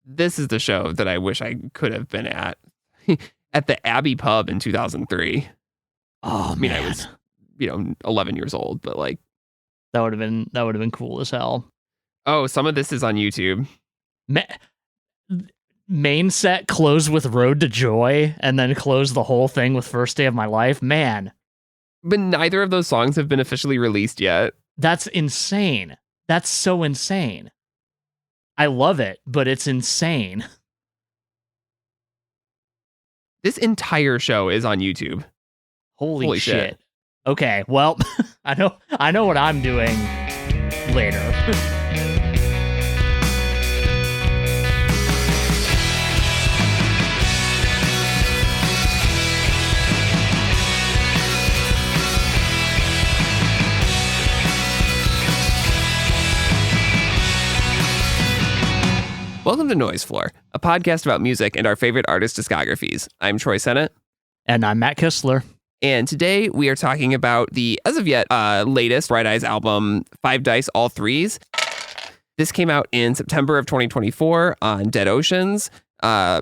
this is the show that I wish I could have been at. At the Abbey Pub in 2003. Oh, man. I was, 11 years old, but like that would have been cool as hell. Oh, some of this is on YouTube. Main set close with Road to Joy, and then close the whole thing with First Day of My Life. Man. But neither of those songs have been officially released yet. That's insane. That's so insane. I love it, but it's insane. This entire show is on YouTube. Holy shit. Okay, well, I know what I'm doing later. Welcome to Noise Floor, a podcast about music and our favorite artist discographies. I'm Troy Sennett. And I'm Matt Kistler. And today we are talking about the, as of yet, latest Bright Eyes album, 5 Dice All Threes. This came out in September of 2024 on Dead Oceans,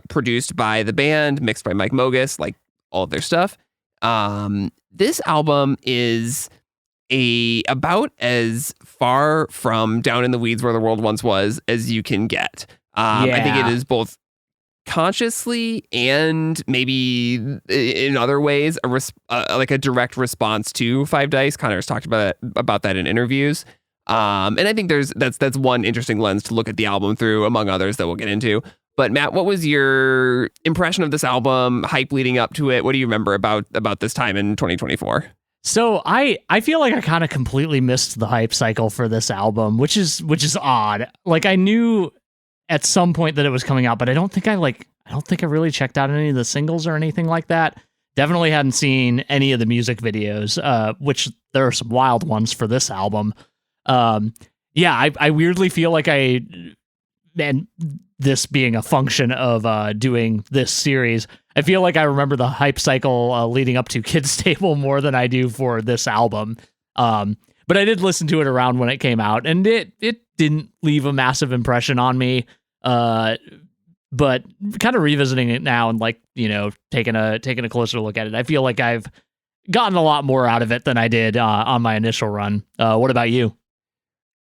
produced by the band, mixed by Mike Mogis, like all of their stuff. This album is about as far from Down in the Weeds Where the World Once Was as you can get. I think it is both consciously and maybe in other ways like a direct response to 5 Dice. Connor's talked about that in interviews. And I think that's one interesting lens to look at the album through, among others that we'll get into. But Matt, what was your impression of this album, hype leading up to it? What do you remember about this time in 2024? So I feel like I kind of completely missed the hype cycle for this album, which is odd. Like, I knew at some point that it was coming out, but I don't think I really checked out any of the singles or anything like that. Definitely hadn't seen any of the music videos, which there are some wild ones for this album. I weirdly feel like and this being a function of doing this series, I feel like I remember the hype cycle leading up to Kids Table more than I do for this album. But I did listen to it around when it came out, and it didn't leave a massive impression on me. But kind of revisiting it now and taking a closer look at it, I feel like I've gotten a lot more out of it than I did on my initial run. What about you?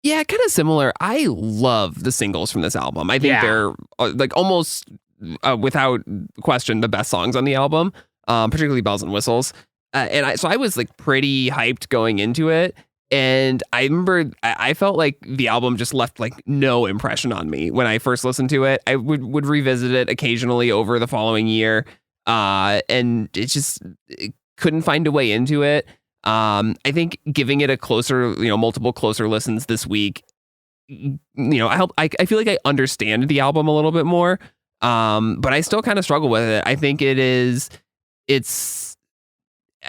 Yeah, kind of similar. I love the singles from this album. I think they're like almost without question the best songs on the album, particularly Bells and Whistles. So I was like pretty hyped going into it. And I remember I felt like the album just left like no impression on me when I first listened to it. I would revisit it occasionally over the following year, and it couldn't find a way into it. I think giving it a multiple closer listens this week, I feel like I understand the album a little bit more, but I still kind of struggle with it. I think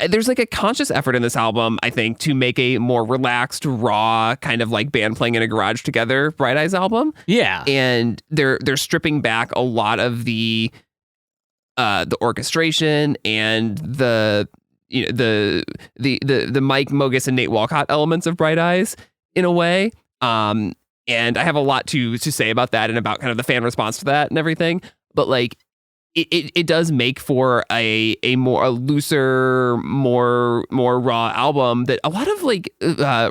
there's like a conscious effort in this album, I think, to make a more relaxed, raw kind of like band playing in a garage together Bright Eyes album. Yeah. And they're stripping back a lot of the orchestration and the Mike Mogis and Nate Walcott elements of Bright Eyes in a way. And I have a lot to say about that and about kind of the fan response to that and everything. But like, it does make for a looser, more raw album that a lot of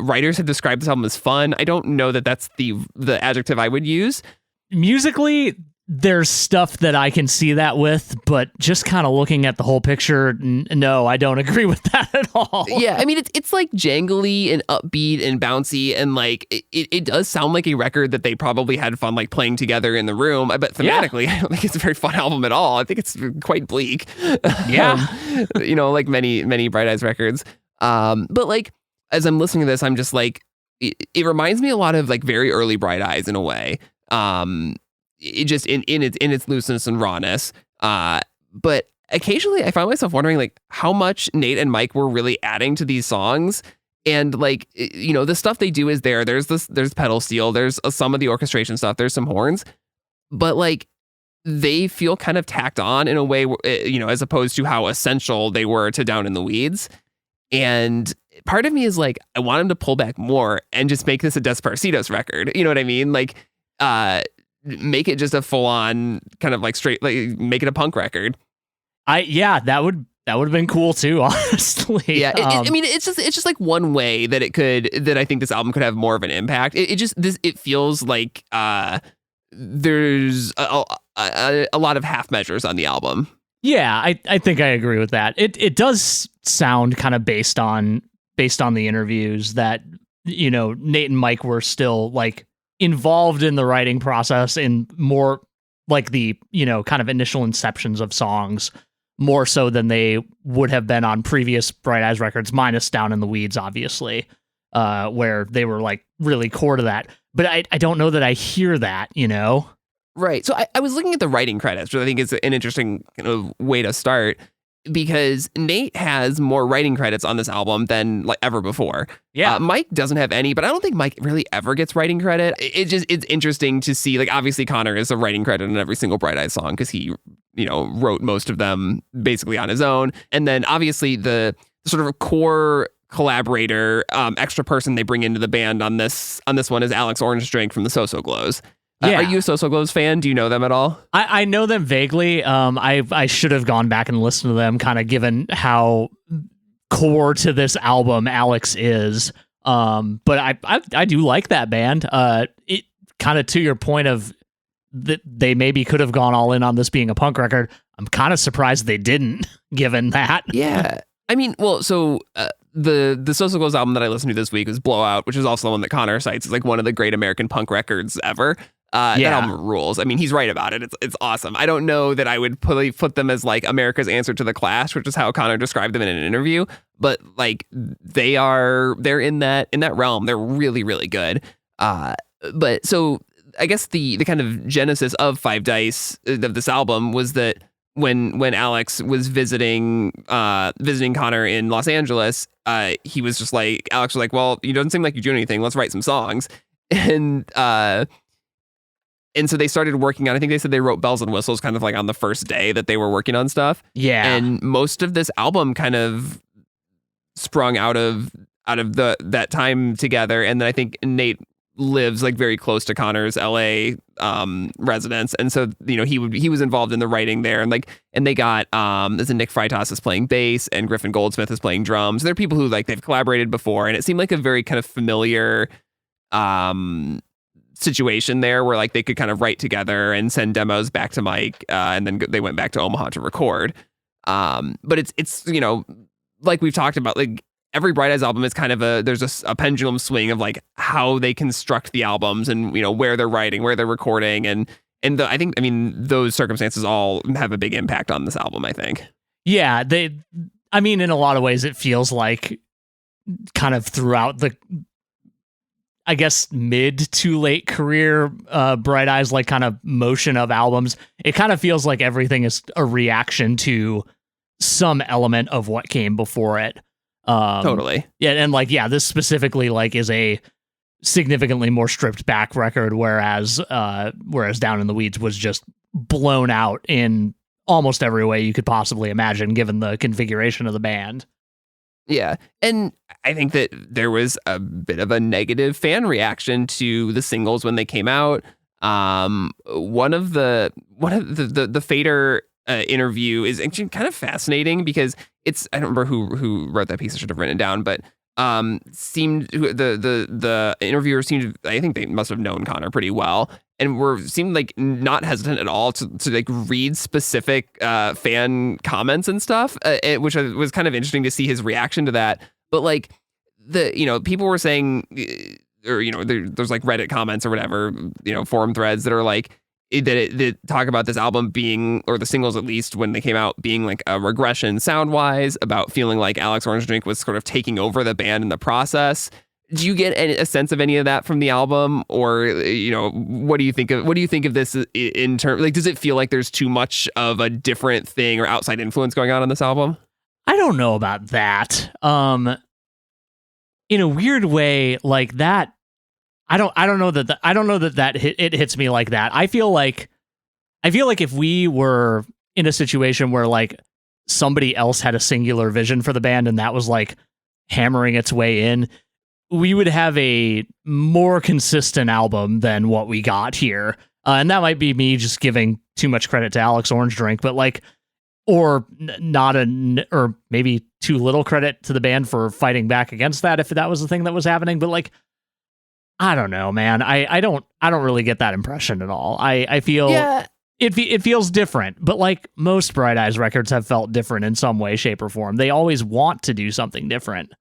writers have described this album as fun. I don't know that that's the adjective I would use. Musically, there's stuff that I can see that with, but just kind of looking at the whole picture, no, I don't agree with that at all. Yeah, I mean, it's like jangly and upbeat and bouncy, and like it does sound like a record that they probably had fun like playing together in the room. But thematically, I don't think it's a very fun album at all. I think it's quite bleak. Yeah, like many Bright Eyes records. But like as I'm listening to this, I'm just like, it reminds me a lot of like very early Bright Eyes in a way. It just in its looseness and rawness. But occasionally I find myself wondering like how much Nate and Mike were really adding to these songs. And like, the stuff they do is there's pedal steel, there's some of the orchestration stuff, there's some horns, but like they feel kind of tacked on in a way, as opposed to how essential they were to Down in the Weeds. And part of me is like, I want him to pull back more and just make this a Desperacidos record. You know what I mean? Like, make it just a full on kind of like straight, like make it a punk record. That would have been cool too, honestly. Yeah, I mean, it's just like one way that I think this album could have more of an impact. It feels like there's a lot of half measures on the album. Yeah, I think I agree with that. It does sound kind of based on the interviews that, Nate and Mike were still like involved in the writing process in more like the, kind of initial inceptions of songs, more so than they would have been on previous Bright Eyes records, minus Down in the Weeds, obviously, where they were like really core to that. But I don't know that I hear that, Right. So I was looking at the writing credits, which I think is an interesting kind of way to start, because Nate has more writing credits on this album than like ever before. Yeah. Mike doesn't have any, but I don't think Mike really ever gets writing credit. It's interesting to see, like, obviously Connor is a writing credit on every single Bright Eyes song because he, wrote most of them basically on his own. And then obviously the sort of core collaborator, extra person they bring into the band on this one is Alex Orange Drink from the So-So Glows. Yeah. Are you a So-So Glows fan? Do you know them at all? I know them vaguely. I should have gone back and listened to them, kind of given how core to this album Alex is. But I do like that band. It kind of to your point of that they maybe could have gone all in on this being a punk record. I'm kind of surprised they didn't, given that. Yeah. I mean, well, so the So-So Glows album that I listened to this week was Blowout, which is also the one that Connor cites as like one of the great American punk records ever. That album rules. I mean, he's right about it. It's awesome. I don't know that I would put them as like America's answer to The Clash, which is how Connor described them in an interview. But like they're in that realm. They're really, really good. But so I guess the kind of genesis of Five Dice of this album was that when Alex was visiting Connor in Los Angeles, he was just like, Alex was like, well, you don't seem like you do anything. Let's write some songs. And so they started working on, I think they said they wrote Bells and Whistles kind of like on the first day that they were working on stuff. Yeah. And most of this album kind of sprung out of that time together. And then I think Nate lives like very close to Connor's LA residence. And so, he was involved in the writing there. And they got there's a Nick Freitas is playing bass and Griffin Goldsmith is playing drums. They're people who like they've collaborated before. And it seemed like a very kind of familiar situation there where like they could kind of write together and send demos back to Mike and then they went back to Omaha to record. But it's like we've talked about, like every Bright Eyes album is kind of there's a pendulum swing of like how they construct the albums and where they're writing, where they're recording, and I think those circumstances all have a big impact on this album, I think. Yeah, in a lot of ways it feels like kind of throughout the, I guess, mid to late career Bright Eyes, like kind of motion of albums, it kind of feels like everything is a reaction to some element of what came before it. Totally. Yeah, and this specifically like is a significantly more stripped back record, whereas Down in the Weeds was just blown out in almost every way you could possibly imagine, given the configuration of the band. Yeah, and I think that there was a bit of a negative fan reaction to the singles when they came out. One of the Fader interview is actually kind of fascinating because I don't remember who wrote that piece. I should have written it down, but the interviewer seemed, I think they must have known Connor pretty well and seemed like not hesitant at all to like read specific fan comments and stuff, which was kind of interesting to see his reaction to that. But like people were saying, or there's like Reddit comments or whatever, forum threads that are like that talk about this album being, or the singles at least when they came out, being like a regression sound wise, about feeling like Alex Orange Drink was sort of taking over the band in the process. Do you get a sense of any of that from the album, or what do you think of this in terms, like, does it feel like there's too much of a different thing or outside influence going on this album? I don't know about that. In a weird way, like that. I don't know that it hits me like that. I feel like if we were in a situation where like somebody else had a singular vision for the band and that was like hammering its way in, we would have a more consistent album than what we got here. And that might be me just giving too much credit to Alex Orange Drink, but like, or or maybe too little credit to the band for fighting back against that if that was the thing that was happening. But like, I don't know, man. I don't really get that impression at all. I feel it feels different, but like most Bright Eyes records have felt different in some way, shape, or form. They always want to do something different.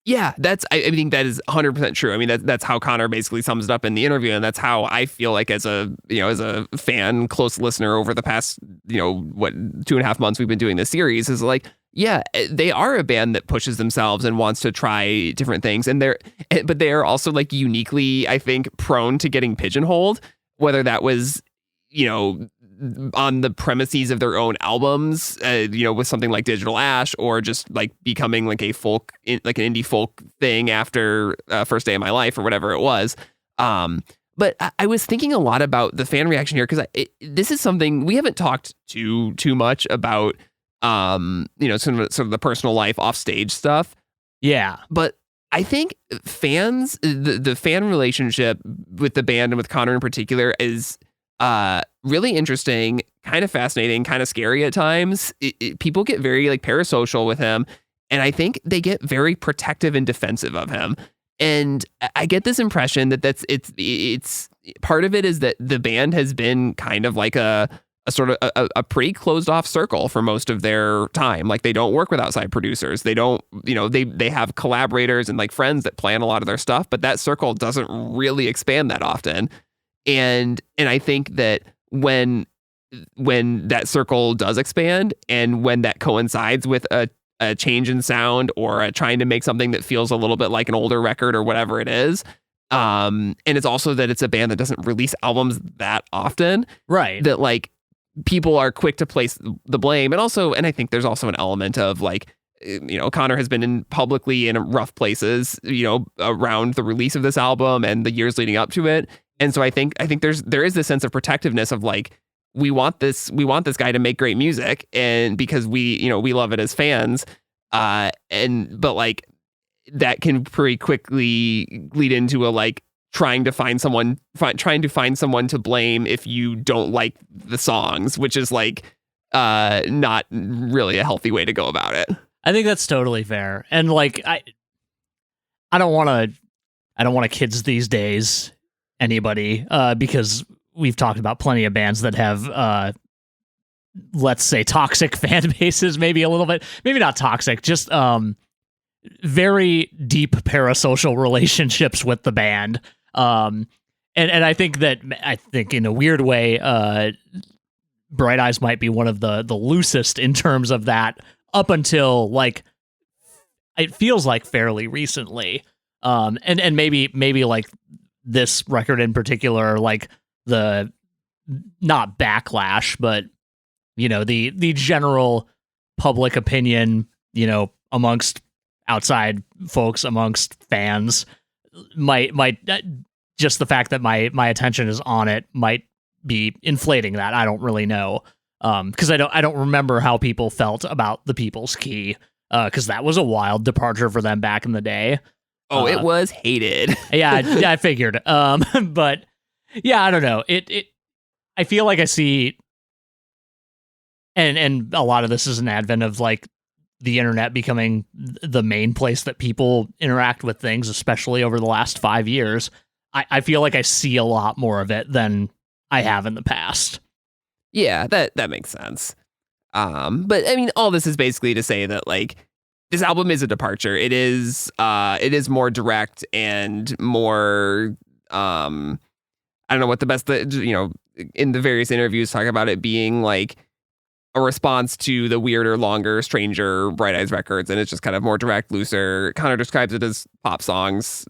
Yeah, I think that is 100% true. I mean, that's how Connor basically sums it up in the interview, and that's how I feel like as a fan, close listener over the past 2.5 months we've been doing this series is like, yeah, they are a band that pushes themselves and wants to try different things, but they are also like uniquely, I think, prone to getting pigeonholed, whether that was on the premises of their own albums, with something like Digital Ash, or just like becoming like an indie folk thing after First Day of My Life or whatever it was. But I was thinking a lot about the fan reaction here because this is something we haven't talked too much about. Sort of the personal life off stage stuff. Yeah, but I think fans, the fan relationship with the band and with Connor in particular is really interesting, kind of fascinating, kind of scary at times. People get very like parasocial with him, and I think they get very protective and defensive of him. And I get this impression that it's part of it is that the band has been kind of like a sort of a pretty closed off circle for most of their time. Like they don't work with outside producers. They don't, they have collaborators and like friends that plan a lot of their stuff, but that circle doesn't really expand that often. And I think that when that circle does expand and when that coincides with a change in sound or trying to make something that feels a little bit like an older record or whatever it is, and it's also that it's a band that doesn't release albums that often, right? That like people are quick to place the blame, and I think there's also an element of like, Connor has been publicly in rough places, around the release of this album and the years leading up to it. And so I think there is this sense of protectiveness of like, we want this guy to make great music, and because we love it as fans, but like that can pretty quickly lead into a like trying to find someone to blame if you don't like the songs, which is like not really a healthy way to go about it. I think that's totally fair, and like I don't want to kids these days anybody, because we've talked about plenty of bands that have, let's say, toxic fan bases, maybe a little bit, maybe not toxic, just very deep parasocial relationships with the band. And I think in a weird way, Bright Eyes might be one of the loosest in terms of that up until like, it feels like fairly recently. And maybe like this record in particular, like the not backlash, but the general public opinion, amongst outside folks, amongst fans, might just the fact that my attention is on it might be inflating that. I don't really know, because I don't remember how people felt about the People's Key, because that was a wild departure for them back in the day. Oh, it was hated. yeah, I figured. But yeah, I don't know. I feel like I see, and a lot of this is an advent of like the internet becoming the main place that people interact with things, especially over the last 5 years. I feel like I see a lot more of it than I have in the past. Yeah, that makes sense. But I mean, all this is basically to say that like, this album is a departure. It is more direct and more, I don't know what the best, in the various interviews talk about it being like a response to the weirder, longer, stranger Bright Eyes records. And it's just kind of more direct, looser. Connor describes it as pop songs,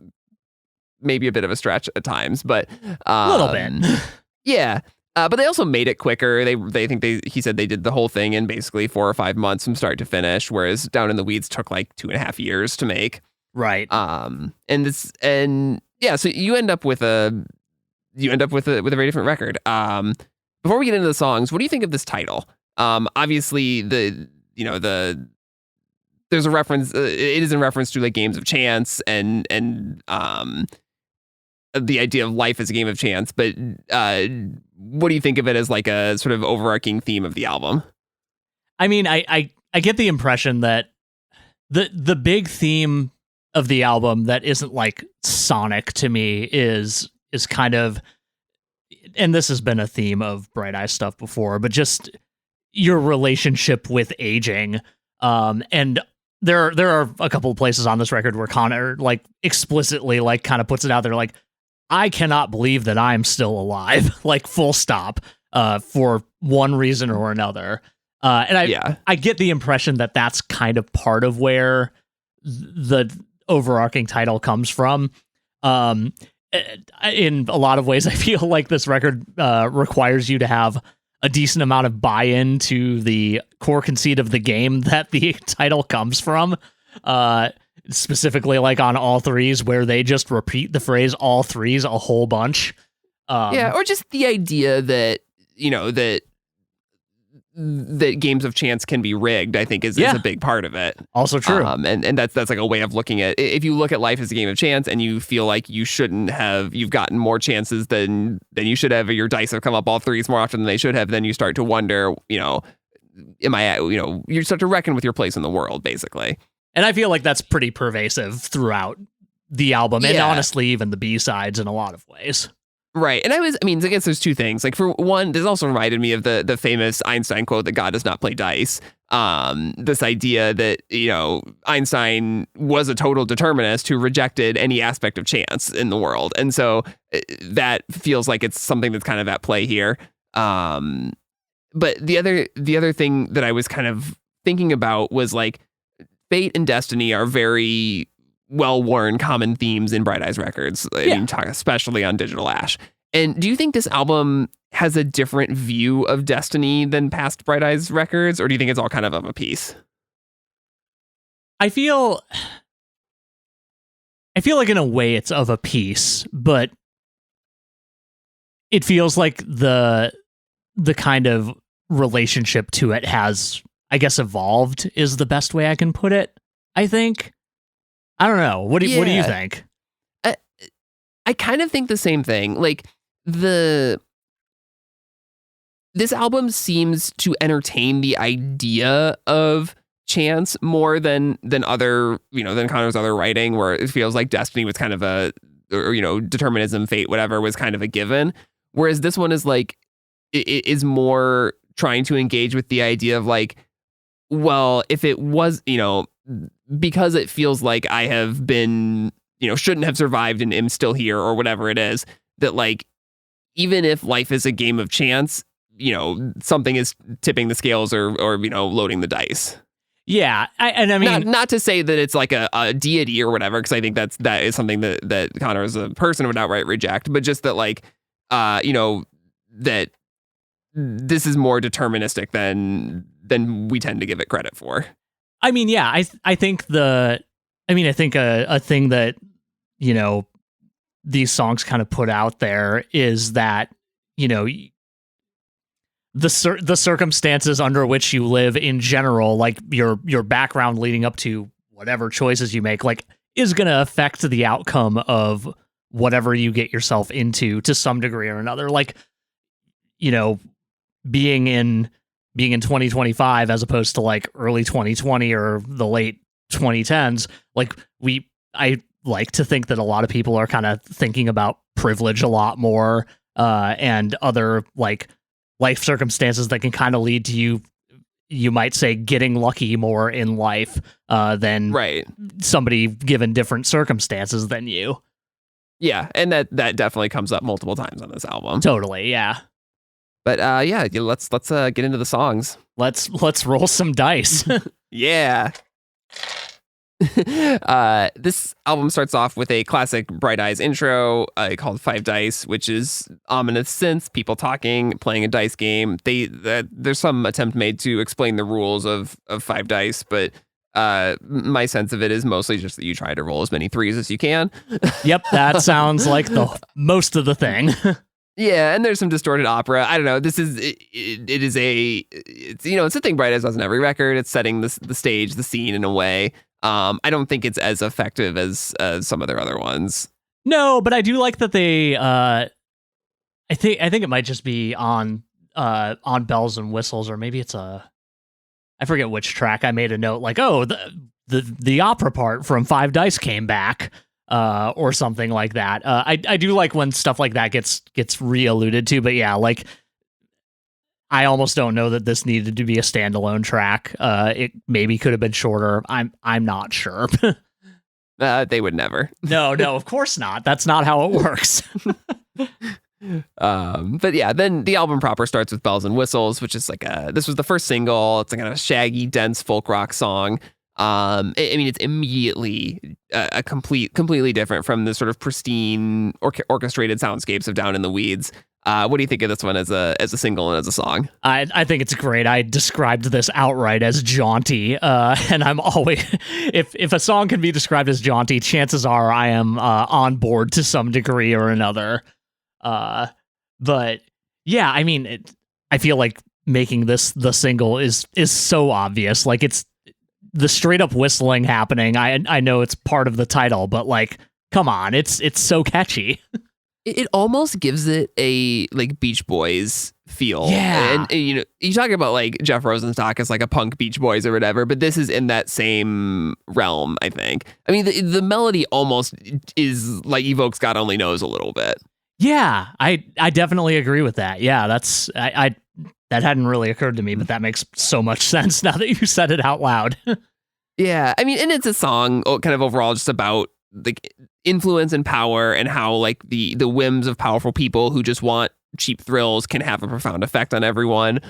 maybe a bit of a stretch at times, but a little bit. Yeah. But they also made it quicker. He said they did the whole thing in basically 4 or 5 months from start to finish, whereas Down in the Weeds took like 2.5 years to make. Right. So you end up with a very different record. Before we get into the songs, what do you think of this title? Obviously there's a reference. It is in reference to like Games of Chance and the idea of life as a game of chance, but what do you think of it as like a sort of overarching theme of the album? I mean, I get the impression that the big theme of the album that isn't like sonic to me is kind of, and this has been a theme of Bright Eyes stuff before, but just your relationship with aging. And there are a couple of places on this record where Connor like explicitly like kind of puts it out there like, I cannot believe that I'm still alive, like full stop, for one reason or another. And I get the impression that that's kind of part of where the overarching title comes from. In a lot of ways, I feel like this record requires you to have a decent amount of buy-in to the core conceit of the game that the title comes from. Specifically, like on All Threes, where they just repeat the phrase "all threes" a whole bunch. Or just the idea that that games of chance can be rigged, I think is a big part of it. Also true. And that's like a way of looking at, if you look at life as a game of chance and you feel like you've gotten more chances than you should have, or your dice have come up all threes more often than they should have, then you start to wonder, you start to reckon with your place in the world, basically. And I feel like that's pretty pervasive throughout the album, and honestly, even the B-sides in a lot of ways. Right. And I guess there's two things. Like, for one, this also reminded me of the famous Einstein quote that God does not play dice. This idea that, Einstein was a total determinist who rejected any aspect of chance in the world. And so that feels like it's something that's kind of at play here. But the other thing that I was kind of thinking about was like, fate and destiny are very well-worn common themes in Bright Eyes records. I mean, talk especially on Digital Ash. And do you think this album has a different view of destiny than past Bright Eyes records, or do you think it's all kind of a piece? I feel like in a way it's of a piece, but it feels like the kind of relationship to it has, I guess, evolved is the best way I can put it, I think. I don't know. What do you think? I kind of think the same thing. Like, this album seems to entertain the idea of chance more than other, than Connor's other writing, where it feels like destiny was kind of determinism, fate, whatever, was kind of a given. Whereas this one is like, it is more trying to engage with the idea of like, well, if it was, because it feels like I have been, shouldn't have survived and am still here, or whatever it is, that like, even if life is a game of chance, something is tipping the scales or loading the dice. Yeah. I mean, not to say that it's like a deity or whatever, because I think that is something that Connor as a person would outright reject, but just that like, that this is more deterministic than we tend to give it credit for. I mean, yeah, I think a thing that, these songs kind of put out there is that, the circumstances under which you live in general, like your background leading up to whatever choices you make, like, is going to affect the outcome of whatever you get yourself into to some degree or another. Like, being in 2025 as opposed to like early 2020 or the late 2010s, like I like to think that a lot of people are kind of thinking about privilege a lot more, and other like life circumstances that can kind of lead to you might say getting lucky more in life, than somebody given different circumstances than you. Yeah. And that definitely comes up multiple times on this album. Totally. Yeah. But let's get into the songs. Let's roll some dice. Yeah. This album starts off with a classic Bright Eyes intro called 5 Dice, which is ominous synths, people talking, playing a dice game. There's some attempt made to explain the rules of 5 Dice, but my sense of it is mostly just that you try to roll as many 3s as you can. Yep, that sounds like the most of the thing. Yeah, and there's some distorted opera. I don't know. This is it's a thing Bright Eyes does on every record. It's setting the stage, the scene in a way. I don't think it's as effective as some of their other ones. No, but I do like that they. I think it might just be on Bells and Whistles, or maybe it's I forget which track. I made a note like, oh, the opera part from Five Dice came back, or something like that. I do like when stuff like that gets re-alluded to, but yeah, like I almost don't know that this needed to be a standalone track. It maybe could have been shorter. I'm not sure. They would never. No, of course not. That's not how it works. But yeah, then the album proper starts with Bells and Whistles, which is like this was the first single. It's like a shaggy, dense folk rock song. I mean, it's immediately a completely different from the sort of pristine orchestrated soundscapes of Down in the Weeds. What do you think of this one as a single and as a song? I think it's great. I described this outright as jaunty, and I'm always if a song can be described as jaunty, chances are I am on board to some degree or another. But yeah, I mean, I feel like making this the single is so obvious. Like it's the straight up whistling happening. I know it's part of the title, but like, come on, it's so catchy. It almost gives it a like Beach Boys feel. Yeah. And you know, you talk about like Jeff Rosenstock as like a punk Beach Boys or whatever, but this is in that same realm, I think. I mean, the melody almost is like evokes God Only Knows a little bit. Yeah, I definitely agree with that. Yeah, that's I that hadn't really occurred to me, but that makes so much sense now that you said it out loud. Yeah, I mean, and it's a song kind of overall just about like influence and power and how like the whims of powerful people who just want cheap thrills can have a profound effect on everyone.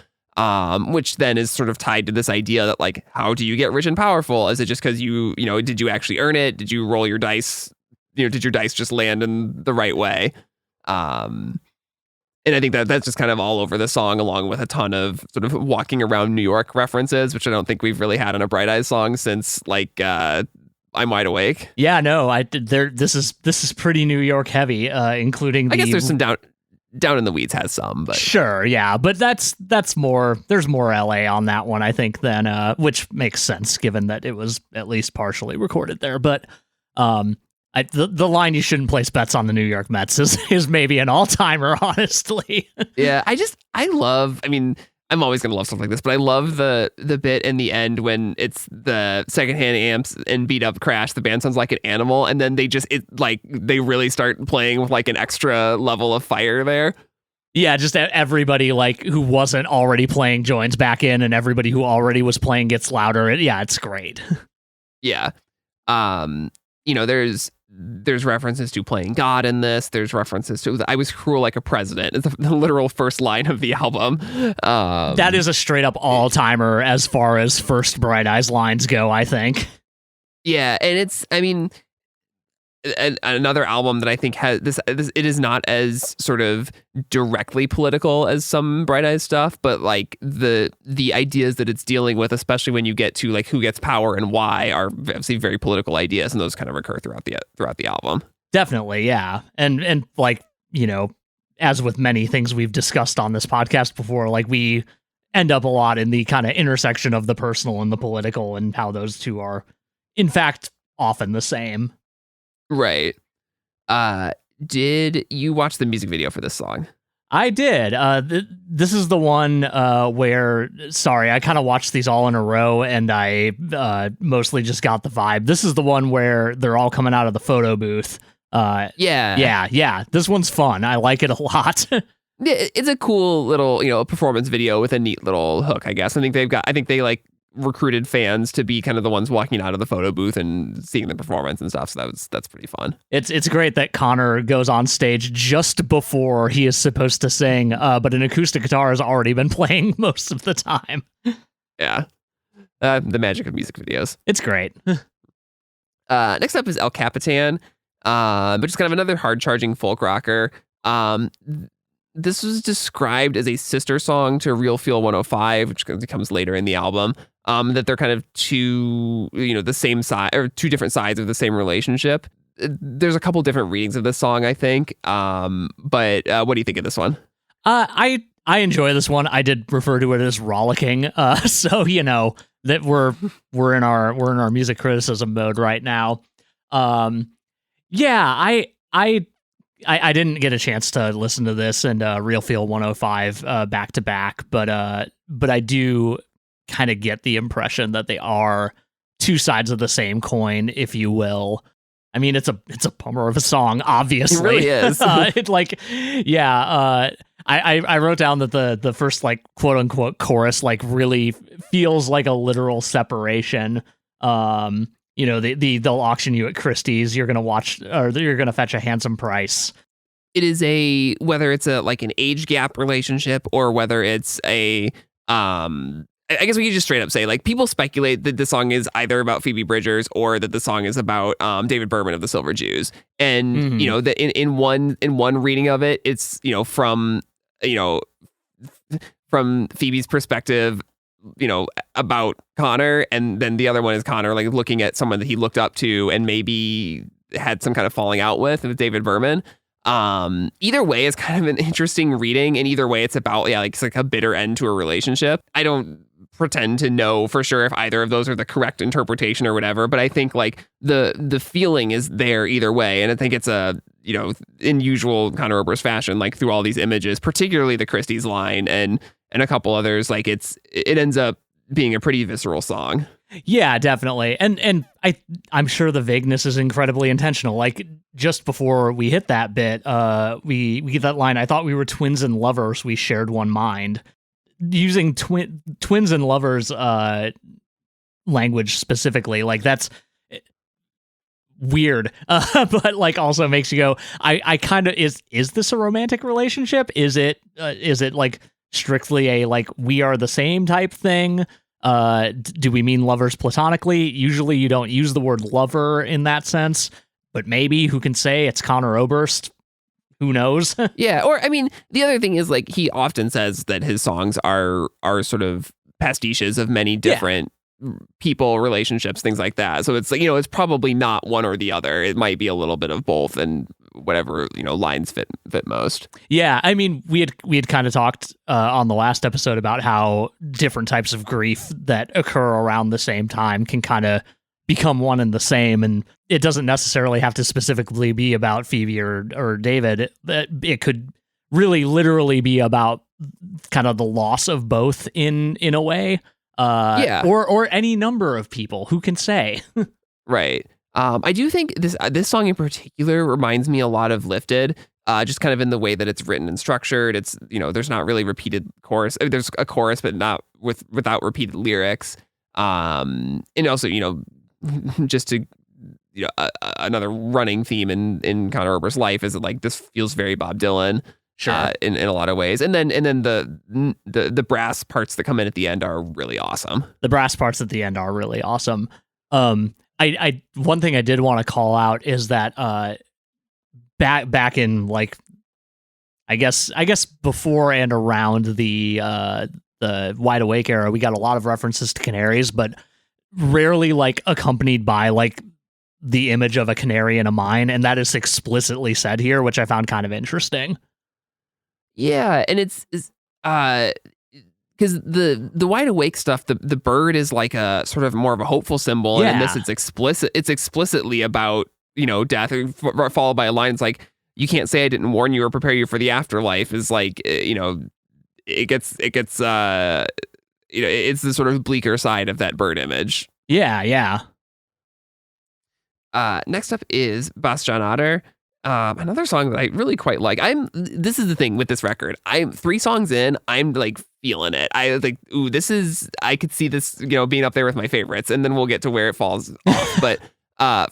Which then is sort of tied to this idea that like, how do you get rich and powerful? Is it just because you know, did you actually earn it? Did you roll your dice? You know, did your dice just land in the right way? And I think that's just kind of all over the song, along with a ton of sort of walking around New York references, which I don't think we've really had in a Bright Eyes song since like I'm Wide Awake. Yeah, no, this is pretty New York heavy, including I guess there's some down in the Weeds has some, but sure, yeah, but that's more. There's more LA on that one, I think, than which makes sense given that it was at least partially recorded there. But the line "you shouldn't place bets on the New York Mets" is maybe an all timer, honestly. Yeah, I mean, I'm always gonna love stuff like this, but I love the bit in the end when it's the secondhand amps and beat up crash. The band sounds like an animal, and then they really start playing with like an extra level of fire there. Yeah, just everybody like who wasn't already playing joins back in, and everybody who already was playing gets louder. Yeah, it's great. Yeah, you know, there's references to playing God in this. There's references to "I was cruel like a president." It's the literal first line of the album. That is a straight up all timer as far as first Bright Eyes lines go, I think. Yeah, and it's, I mean, another album that I think has this. It is not as sort of directly political as some Bright Eyes stuff, but like the ideas that it's dealing with, especially when you get to like who gets power and why, are obviously very political ideas, and those kind of recur throughout the album. Definitely, yeah, and like, you know, as with many things we've discussed on this podcast before, like we end up a lot in the kind of intersection of the personal and the political, and how those two are, in fact, often the same. Right. Did you watch the music video for this song? I did. This is the one where, sorry, I kind of watched these all in a row, and I mostly just got the vibe. This is the one where they're all coming out of the photo booth. Yeah. This one's fun. I like it a lot. Yeah, it's a cool little, you know, performance video with a neat little hook, I guess. I think they like recruited fans to be kind of the ones walking out of the photo booth and seeing the performance and stuff. So that's pretty fun. It's great that Connor goes on stage just before he is supposed to sing, but an acoustic guitar has already been playing most of the time. Yeah. The magic of music videos. It's great. Next up is El Capitan, which is kind of another hard-charging folk rocker. This was described as a sister song to Real Feel 105, which comes later in the album. That they're kind of two, you know, the same side or two different sides of the same relationship. There's a couple different readings of this song, I think. But what do you think of this one? I enjoy this one. I did refer to it as rollicking. So you know that we're in our music criticism mode right now. Yeah, I didn't get a chance to listen to this and Real Feel 105 back to back, but I do kind of get the impression that they are two sides of the same coin, if you will. I mean, it's a bummer of a song, obviously. It really is. I wrote down that the first like quote unquote chorus like really feels like a literal separation. They'll auction you at Christie's. You're gonna watch, or you're gonna fetch a handsome price. It is whether it's like an age gap relationship or whether it's I guess we could just straight up say, like, people speculate that the song is either about Phoebe Bridgers or that the song is about David Berman of the Silver Jews. And, that in one reading of it, it's, from Phoebe's perspective, about Connor. And then the other one is Connor, like, looking at someone that he looked up to and maybe had some kind of falling out with David Berman. Either way is kind of an interesting reading, and either way it's about it's like a bitter end to a relationship. I don't pretend to know for sure if either of those are the correct interpretation or whatever, but I think like the feeling is there either way, and I think it's in usual Conor Oberst fashion, like through all these images, particularly the Christie's line and a couple others, like it ends up being a pretty visceral song. Yeah, definitely. And I'm sure the vagueness is incredibly intentional. Like, just before we hit that bit, we get that line, I thought we were twins and lovers, we shared one mind. Using twins and lovers language specifically, like, that's weird. But like also makes you go, I kind of, is this a romantic relationship? Is it like strictly a like we are the same type thing? Do we mean lovers platonically? Usually you don't use the word lover in that sense, but maybe, who can say? It's Conor Oberst. Who knows? Yeah. Or, I mean, the other thing is, like, he often says that his songs are sort of pastiches of many different people, relationships, things like that. So it's like, it's probably not one or the other. It might be a little bit of both, and whatever, lines fit most. Yeah. I mean, we had kind of talked on the last episode about how different types of grief that occur around the same time can kind of become one and the same, and it doesn't necessarily have to specifically be about Phoebe or David. It could really literally be about kind of the loss of both in a way. Or any number of people, who can say? Right. I do think this song in particular reminds me a lot of Lifted, just kind of in the way that it's written and structured. It's, there's not really repeated chorus. There's a chorus, but not without repeated lyrics. And also, just to, another running theme in Conor Oberst's life is that, like, this feels very Bob Dylan. Sure. In a lot of ways. And then the brass parts that come in at the end are really awesome. The brass parts at the end are really awesome. I one thing I did want to call out is that back in, like, I guess before and around the Wide Awake era, we got a lot of references to canaries, but rarely like accompanied by like the image of a canary in a mine, and that is explicitly said here, which I found kind of interesting. Yeah, and it's because the Wide Awake stuff, the bird is like a sort of more of a hopeful symbol, and in this it's explicit. It's explicitly about death, followed by a line it's like, you can't say I didn't warn you or prepare you for the afterlife. Is like it gets it's the sort of bleaker side of that bird image. Yeah. Next up is Bastionader. Another song that I really quite like. This is the thing with this record. I'm 3 songs in, I'm like feeling it. I was like, ooh, I could see this, being up there with my favorites, and then we'll get to where it falls off. But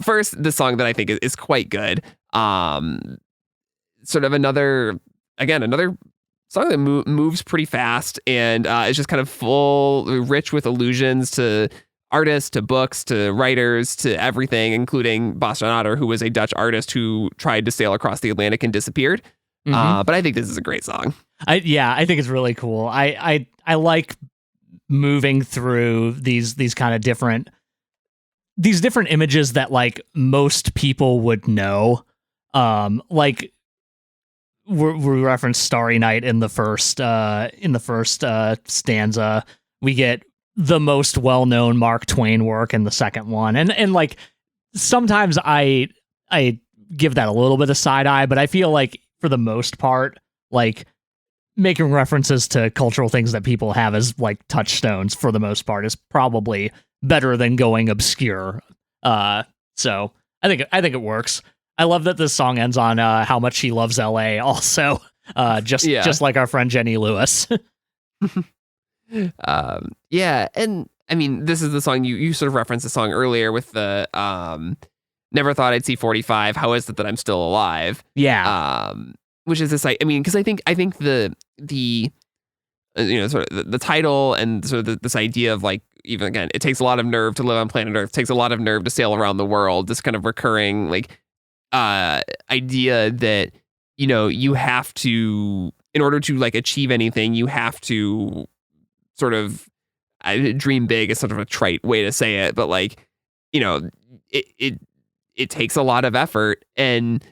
first, the song that I think is quite good. Sort of another song that moves pretty fast, and it's just kind of rich with allusions to artists, to books, to writers, to everything, including Bastionader, who was a Dutch artist who tried to sail across the Atlantic and disappeared. But I think this is a great song. I think it's really cool. I like moving through these kind of different images that like most people would know. Like we referenced Starry Night in the first stanza. We get the most well-known Mark Twain work in the second one. And like sometimes I give that a little bit of side eye, but I feel like for the most part, like making references to cultural things that people have as like touchstones for the most part is probably better than going obscure. So I think it works. I love that this song ends on how much she loves LA also. Just like our friend Jenny Lewis. Yeah, and I mean, this is the song you sort of referenced the song earlier with the never thought I'd see 45. How is it that I'm still alive? Yeah. Which is this, I mean, because I think the sort of the title and sort of this idea of like, even again, it takes a lot of nerve to live on planet Earth, takes a lot of nerve to sail around the world. This kind of recurring like idea that, you know, you have to, in order to like achieve anything, you have to sort of dream big is sort of a trite way to say it, but like, you know, it takes a lot of effort, and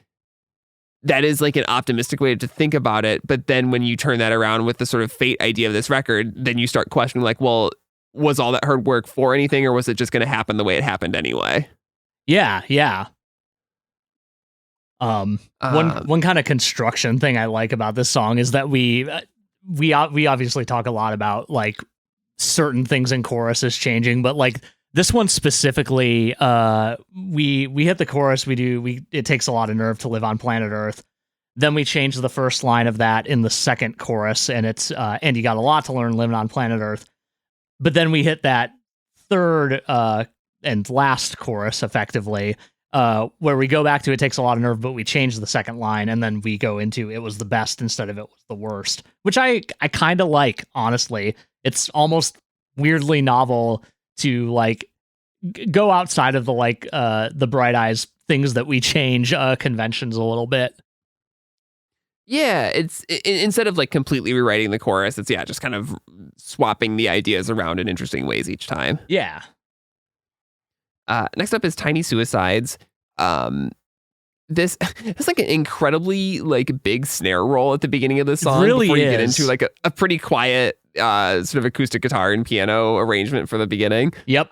that is like an optimistic way to think about it. But then when you turn that around with the sort of fate idea of this record, then you start questioning like, well, was all that hard work for anything, or was it just going to happen the way it happened anyway? Yeah. One kind of construction thing I like about this song is that we obviously talk a lot about like certain things in choruses changing, but like this one specifically, we hit the chorus. It takes a lot of nerve to live on planet Earth. Then we change the first line of that in the second chorus, and it's and you got a lot to learn living on planet Earth. But then we hit that third and last chorus effectively, where we go back to it takes a lot of nerve, but we change the second line, and then we go into it was the best instead of it was the worst, which I kind of like, honestly. It's almost weirdly novel to like go outside of the like the Bright Eyes things that we change conventions a little bit. Yeah, it's instead of like completely rewriting the chorus, it's just kind of swapping the ideas around in interesting ways each time. Yeah. Next up is Tiny Suicides. This it's like an incredibly like big snare roll at the beginning of the song. It really before you is. get into like a pretty quiet sort of acoustic guitar and piano arrangement for the beginning. Yep.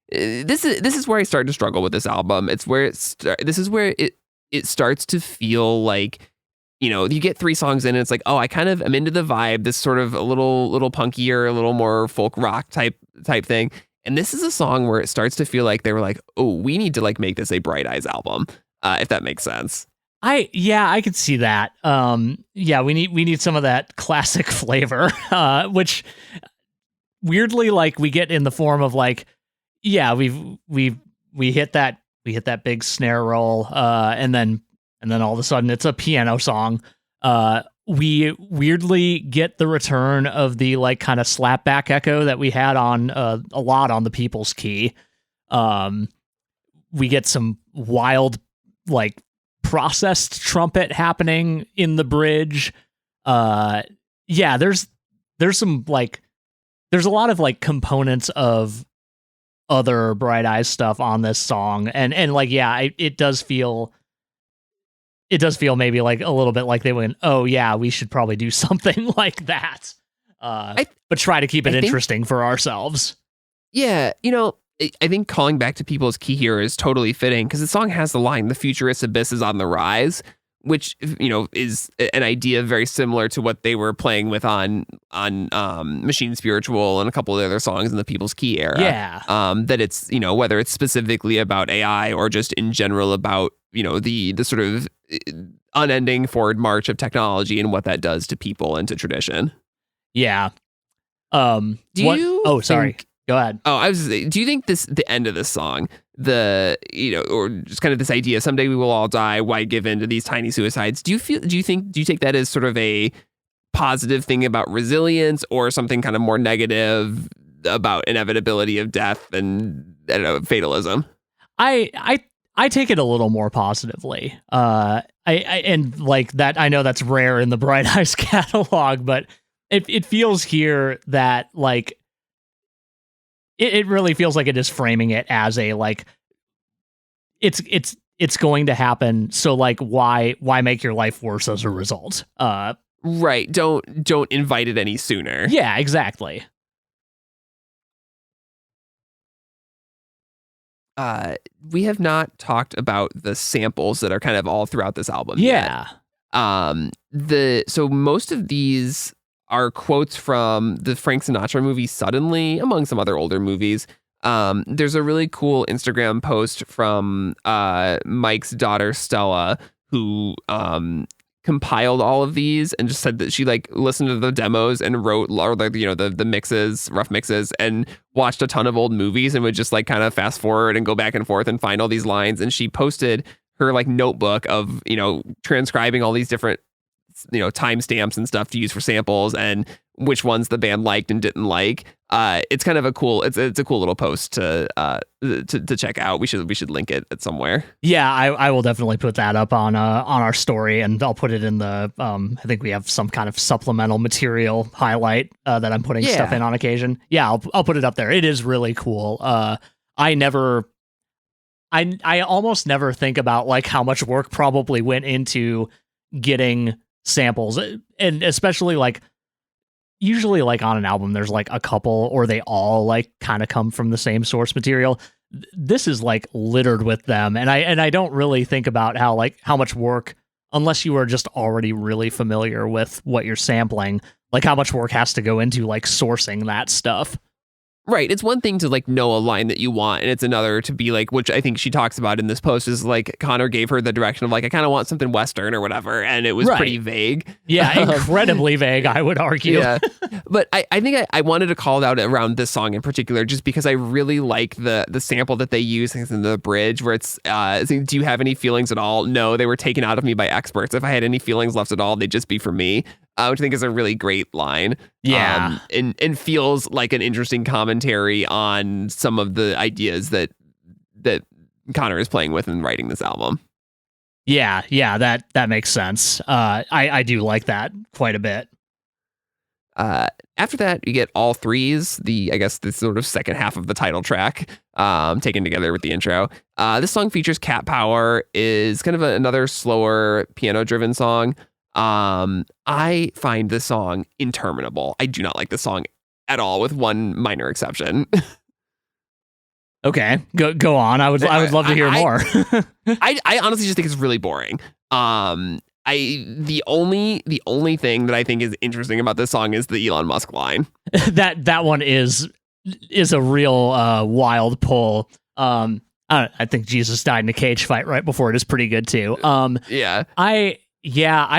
This is where I started to struggle with this album. It's where this is where it starts to feel like, you know, you get 3 songs in and it's like, oh, I kind of am into the vibe, this sort of a little punkier, a little more folk rock type thing. And this is a song where it starts to feel like they were like, oh, we need to like make this a Bright Eyes album, if that makes sense. I could see that. We need some of that classic flavor, which weirdly like we get in the form of like, we hit that big snare roll, and then all of a sudden it's a piano song. We weirdly get the return of the like kind of slapback echo that we had on a lot on the People's Key. We get some wild like processed trumpet happening in the bridge. There's some like there's a lot of like components of other Bright Eyes stuff on this song, and like it does feel maybe like a little bit like they went, oh yeah, we should probably do something like that, but try to keep it interesting for ourselves. Yeah, you know, I think calling back to People's Key here is totally fitting because the song has the line, "The futurist abyss is on the rise," which, you know, is an idea very similar to what they were playing with on Machine Spiritual and a couple of other songs in the People's Key era. Yeah. That it's, you know, whether it's specifically about AI or just in general about, you know, the sort of unending forward march of technology and what that does to people and to tradition. Yeah. Sorry. Go ahead. Oh, I was just saying, do you think the end of this song, or just kind of this idea, someday we will all die, why give in to these tiny suicides? Do you take that as sort of a positive thing about resilience or something kind of more negative about inevitability of death and, I don't know, fatalism? I take it a little more positively. And like that, I know that's rare in the Bright Eyes catalog, but it feels here that like it really feels like it is framing it as a like it's going to happen. So like why make your life worse as a result? Right. Don't invite it any sooner. Yeah, exactly. we have not talked about the samples that are kind of all throughout this album. Yeah. So most of these are quotes from the Frank Sinatra movie Suddenly, among some other older movies. There's a really cool Instagram post from Mike's daughter Stella, who compiled all of these and just said that she like listened to the demos and wrote, or like, you know, the mixes, rough mixes, and watched a ton of old movies and would just like kind of fast forward and go back and forth and find all these lines. And she posted her like notebook of, you know, transcribing all these different, you know, timestamps and stuff to use for samples and which ones the band liked and didn't like. It's kind of a cool, it's a cool little post to check out. We should link it at somewhere. Yeah, I will definitely put that up on our story, and I'll put it in the I think we have some kind of supplemental material highlight that I'm putting stuff in on occasion. Yeah, I'll put it up there. It is really cool. I almost never think about like how much work probably went into getting samples, and especially like usually like on an album there's like a couple or they all like kind of come from the same source material. This is like littered with them, and I don't really think about how much work, unless you are just already really familiar with what you're sampling, like how much work has to go into like sourcing that stuff. Right. It's one thing to like know a line that you want, and it's another to be like, which I think she talks about in this post, is like Connor gave her the direction of like, I kind of want something Western or whatever. And it was pretty vague. Yeah, incredibly vague, I would argue. Yeah. But I think I wanted to call it out around this song in particular, just because I really like the sample that they use in the bridge where it's, do you have any feelings at all? No, they were taken out of me by experts. If I had any feelings left at all, they'd just be for me. Which I think is a really great line. Yeah. And feels like an interesting commentary on some of the ideas that Connor is playing with in writing this album. Yeah, that makes sense. I do like that quite a bit. After that, you get All Threes, the sort of second half of the title track, taken together with the intro. This song features Cat Power, is kind of another slower piano-driven song. I find this song interminable. I do not like this song at all, with one minor exception. Okay, go on. I would love to hear more. I honestly just think it's really boring. The only thing that I think is interesting about this song is the Elon Musk line. that one is a real wild pull. I think Jesus died in a cage fight right before it is pretty good too. Yeah. I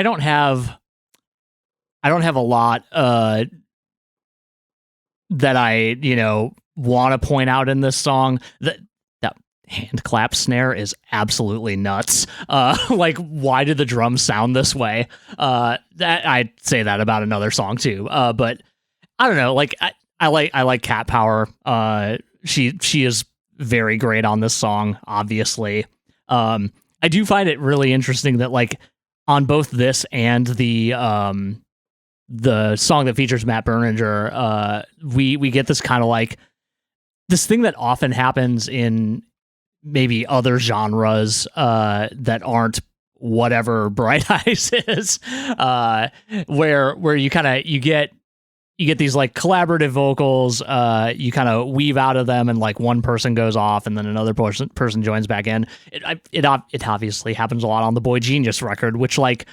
don't have a lot that I, want to point out in this song. That hand clap snare is absolutely nuts. Like, why did the drums sound this way? That I'd say that about another song too. But I don't know. Like, I like Cat Power. She is very great on this song, obviously. I do find it really interesting that like on both this and the song that features Matt Berninger, we get this kind of like this thing that often happens in maybe other genres that aren't whatever Bright Eyes is, where you get these like collaborative vocals, you kind of weave out of them, and like one person goes off and then another person joins back in. It obviously happens a lot on the Boy Genius record, which like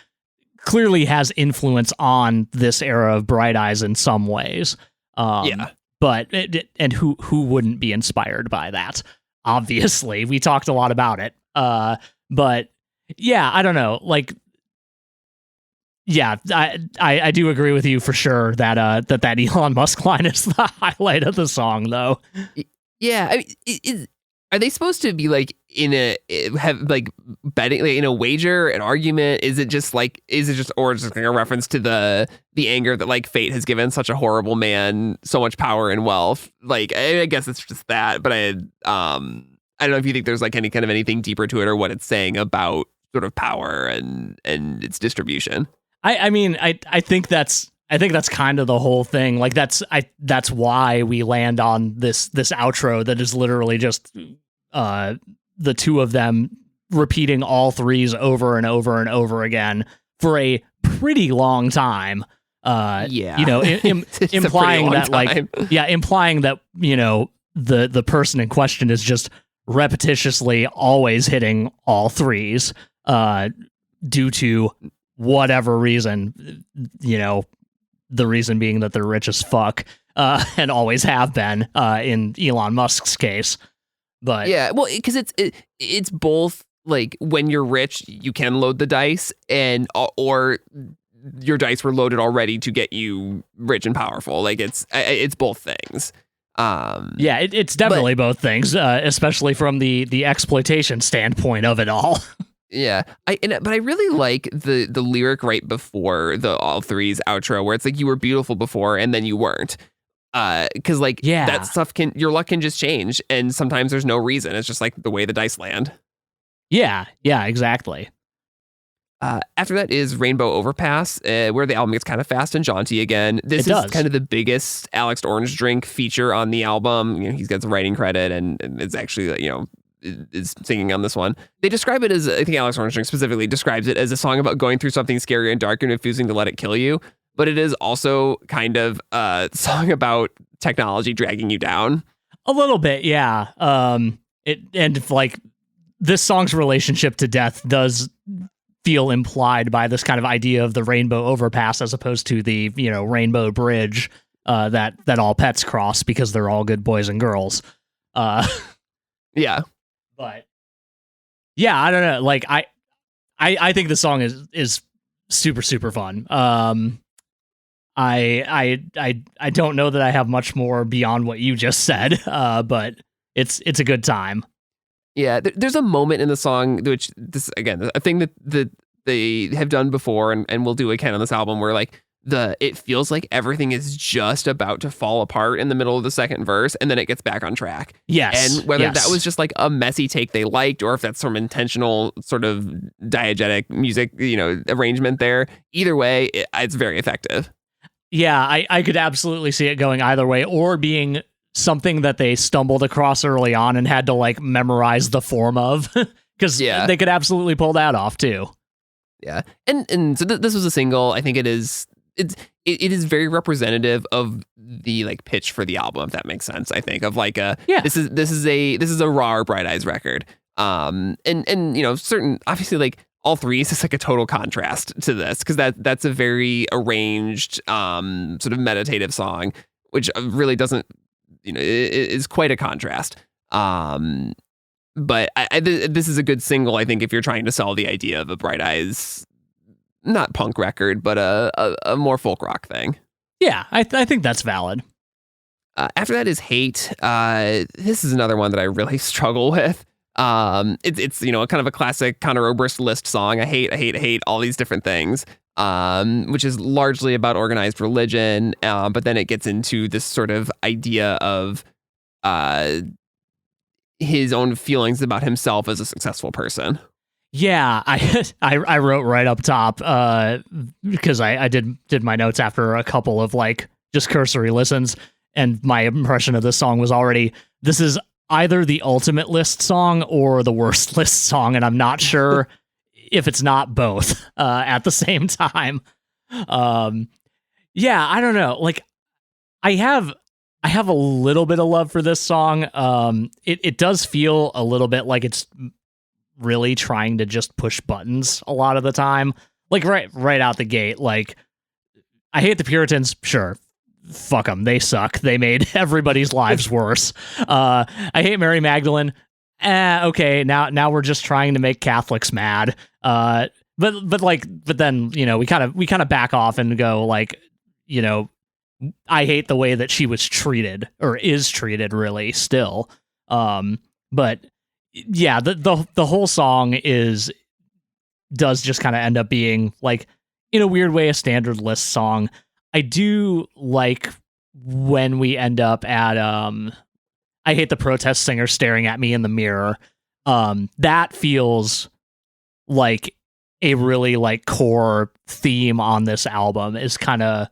clearly has influence on this era of Bright Eyes in some ways. Yeah. But and who wouldn't be inspired by that? Obviously, we talked a lot about it. But yeah, I don't know. Like, yeah, I do agree with you for sure that that Elon Musk line is the highlight of the song, though. Yeah, I mean, are they supposed to be like betting, like in a wager, an argument? Is it just like a reference to the anger that like fate has given such a horrible man so much power and wealth? Like, I guess it's just that, but I don't know if you think there's like any kind of anything deeper to it, or what it's saying about sort of power and its distribution. I mean, I think that's kind of the whole thing. Like that's why we land on this outro that is literally just the two of them repeating all threes over and over and over again for a pretty long time. Implying that like, implying that, the person in question is just repetitiously always hitting all threes due to whatever reason, the reason being that they're rich as fuck and always have been in Elon Musk's case. But yeah, well, because it's both like when you're rich, you can load the dice and or your dice were loaded already to get you rich and powerful. Like it's both things. Yeah, it's definitely both things, especially from the exploitation standpoint of it all. Yeah, but I really like the lyric right before the all threes outro where it's like you were beautiful before and then you weren't. Because like that stuff your luck can just change and sometimes there's no reason. It's just like the way the dice land. Yeah, exactly. After that is Rainbow Overpass, where the album gets kind of fast and jaunty again. This is kind of the biggest Alex Orange Drink feature on the album. He's got the writing credit and it's actually, is singing on this one. They describe it as, I think Alex Orange Drink specifically describes it as a song about going through something scary and dark and refusing to let it kill you. But it is also kind of a song about technology dragging you down. A little bit, yeah. This song's relationship to death does feel implied by this kind of idea of the rainbow overpass as opposed to the rainbow bridge that all pets cross because they're all good boys and girls. Yeah, but yeah, I don't know. Like I think the song is super super fun. I don't know that I have much more beyond what you just said, but it's a good time. Yeah, there's a moment in the song, which this again, a thing that they have done before and will do again on this album, where like it feels like everything is just about to fall apart in the middle of the second verse, and then it gets back on track. Yes, and whether that was just like a messy take they liked, or if that's some intentional sort of diegetic music, arrangement there. Either way, it's very effective. Yeah, I could absolutely see it going either way, or being something that they stumbled across early on and had to like memorize the form of, because they could absolutely pull that off too. Yeah, and so this was a single. I think it is very representative of the like pitch for the album, if that makes sense. I think of like this is a raw Bright Eyes record. And certain obviously like all threes is like a total contrast to this because that's a very arranged sort of meditative song, which really doesn't. It is quite a contrast. But this is a good single, I think, if you're trying to sell the idea of a Bright Eyes, not punk record, but a more folk rock thing. Yeah, I think that's valid. After that is Hate. This is another one that I really struggle with. It's kind of a classic Conor Oberst list song. I hate all these different things. Which is largely about organized religion, but then it gets into this sort of idea of his own feelings about himself as a successful person. Yeah, I wrote right up top because I did my notes after a couple of like just cursory listens, and my impression of this song was already, this is either the ultimate list song or the worst list song, and I'm not sure if it's not both at the same time. Yeah, I don't know. Like, I have a little bit of love for this song. It does feel a little bit like it's really trying to just push buttons a lot of the time. Like right out the gate. Like, I hate the Puritans. Sure. Fuck them. They suck. They made everybody's lives worse. I hate Mary Magdalene. Okay, now we're just trying to make Catholics mad. But then, we kind of back off and go like, I hate the way that she was treated or is treated really still. But yeah, the whole song does just kind of end up being like, in a weird way, a standard list song. I do like when we end up at I hate the protest singer staring at me in the mirror. That feels like a really like core theme on this album, is kind of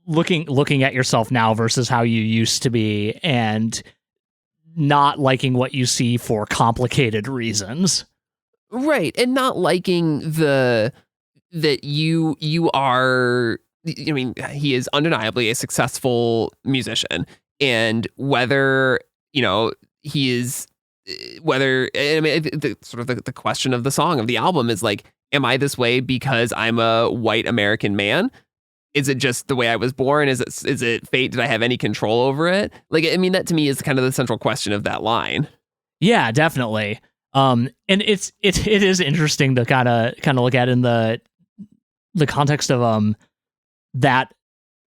looking at yourself now versus how you used to be, and not liking what you see for complicated reasons. Right, and not liking that you are. I mean, he is undeniably a successful musician. And whether, he is whether, I mean, the question of the song, of the album is like, am I this way because I'm a white American man? Is it just the way I was born? Is it fate? Did I have any control over it? Like, I mean, that to me is kind of the central question of that line. Yeah, definitely. And it is interesting to kind of look at in the context of that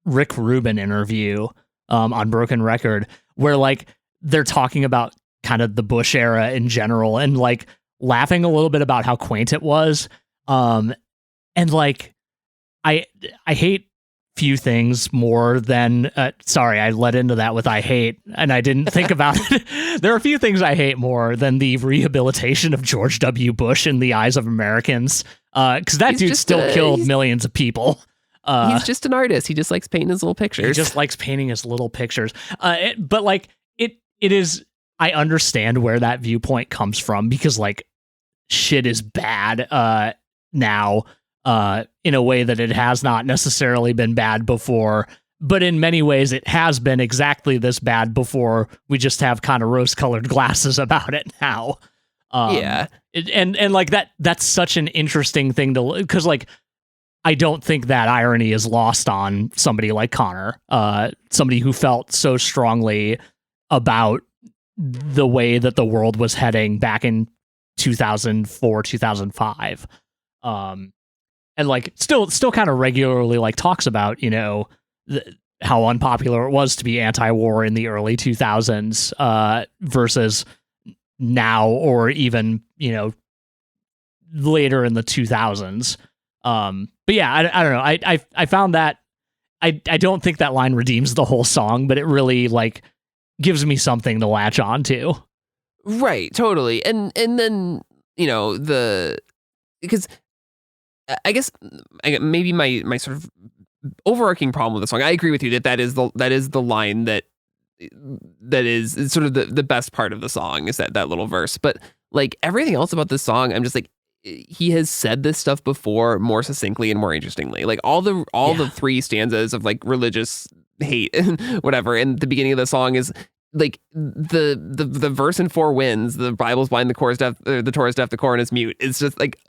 Rick Rubin interview on Broken Record, where like they're talking about kind of the Bush era in general and like laughing a little bit about how quaint it was. And like I hate few things more than sorry, I led into that with I hate, and I didn't think about it. There are a few things I hate more than the rehabilitation of George W. Bush in the eyes of Americans, because that dude still killed millions of people. He's just an artist. He just likes painting his little pictures. He just likes painting his little pictures. But like it is, I understand where that viewpoint comes from, because like shit is bad now in a way that it has not necessarily been bad before. But in many ways, it has been exactly this bad before. We just have kind of rose-colored glasses about it now. Yeah. And like that's such an interesting thing to, because like, I don't think that irony is lost on somebody like Connor, somebody who felt so strongly about the way that the world was heading back in 2004, 2005. And like still kind of regularly like talks about, you know, how unpopular it was to be anti-war in the early 2000s versus now, or even, you know, later in the 2000s. But yeah, I don't know. I found that I don't think that line redeems the whole song, but it really like gives me something to latch on to. Right, totally. And then, you know, because I guess maybe my sort of overarching problem with the song, I agree with you that is the line that is sort of the best part of the song, is that little verse. But like everything else about this song, I'm just like, he has said this stuff before more succinctly and more interestingly. Like all the three stanzas of like religious hate and whatever, and the beginning of the song is like the verse in Four Winds, the Bible's blind, the Torah is deaf, the Quran is mute. It's just like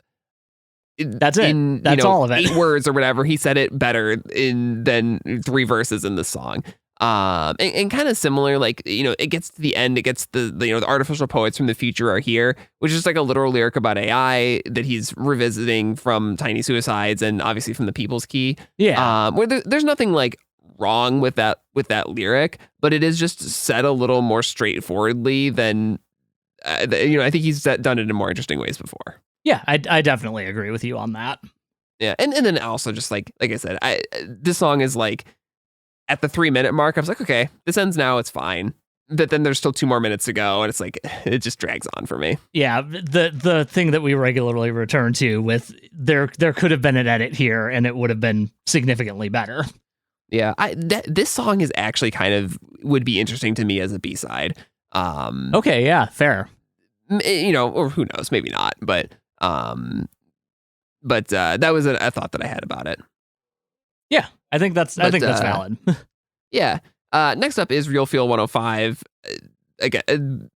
that's it. That's all of it. 8 words or whatever. He said it better than 3 verses in the song. And kind of similar, like, you know, it gets to the end, it gets the you know, the artificial poets from the future are here, which is like a literal lyric about AI that he's revisiting from Tiny Suicides and obviously from the People's Key. Yeah. Where there's nothing like wrong with that lyric, but it is just said a little more straightforwardly than, you know, I think he's done it in more interesting ways before. Yeah, I definitely agree with you on that. Yeah, and then also just like I said, this song is like, at the 3-minute mark, I was like, okay, this ends now, it's fine. But then there's still 2 more minutes to go, and it's like, it just drags on for me. Yeah, the thing that we regularly return to with there could have been an edit here, and it would have been significantly better. Yeah, this song is actually kind of would be interesting to me as a B-side. Okay, yeah, fair. You know, or who knows, maybe not, but that was a thought that I had about it. Yeah, I think that's valid. Yeah. Next up is Real Feel 105. Again,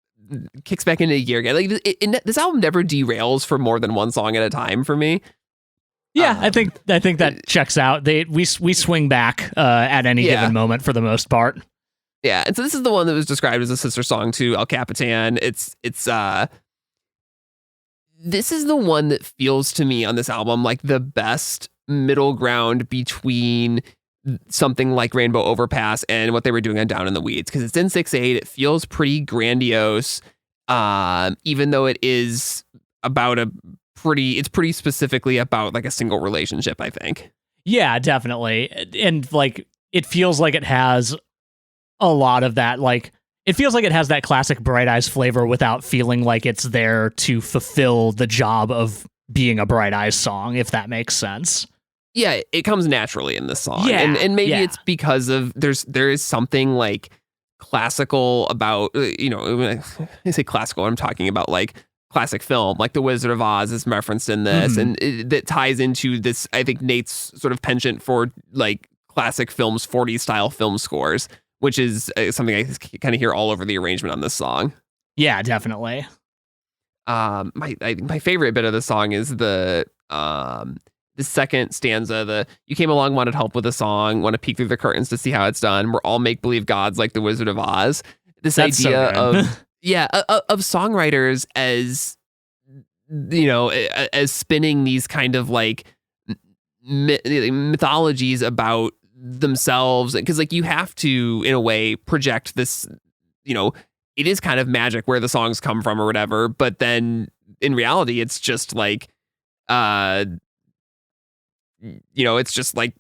kicks back into gear again. Like this album never derails for more than one song at a time for me. Yeah, I think that checks out. We swing back at any given moment for the most part. Yeah, and so this is the one that was described as a sister song to El Capitan. It's this is the one that feels to me on this album like the best middle ground between something like Rainbow Overpass and what they were doing on Down in the Weeds, because it's in 6/8. It feels pretty grandiose, even though it is about it's pretty specifically about like a single relationship, I think. Yeah, definitely. And like it feels like it has a lot of that, like it feels like it has that classic Bright Eyes flavor without feeling like it's there to fulfill the job of being a Bright Eyes song, if that makes sense. Yeah, it comes naturally in this song. Yeah, and maybe it's because of there is something like classical about, you know, when I say classical, I'm talking about like classic film, like The Wizard of Oz is referenced in this, and that ties into this, I think, Nate's sort of penchant for like classic films, 40s style film scores, which is something I kind of hear all over the arrangement on this song. Yeah, definitely. My favorite bit of the song is the second stanza. You came along, wanted help with a song, want to peek through the curtains to see how it's done. We're all make believe gods like the Wizard of Oz. This That's idea so good. of of songwriters as as spinning these kind of like mythologies about themselves, because like you have to in a way project this, it is kind of magic where the songs come from or whatever, but then in reality it's just like it's just like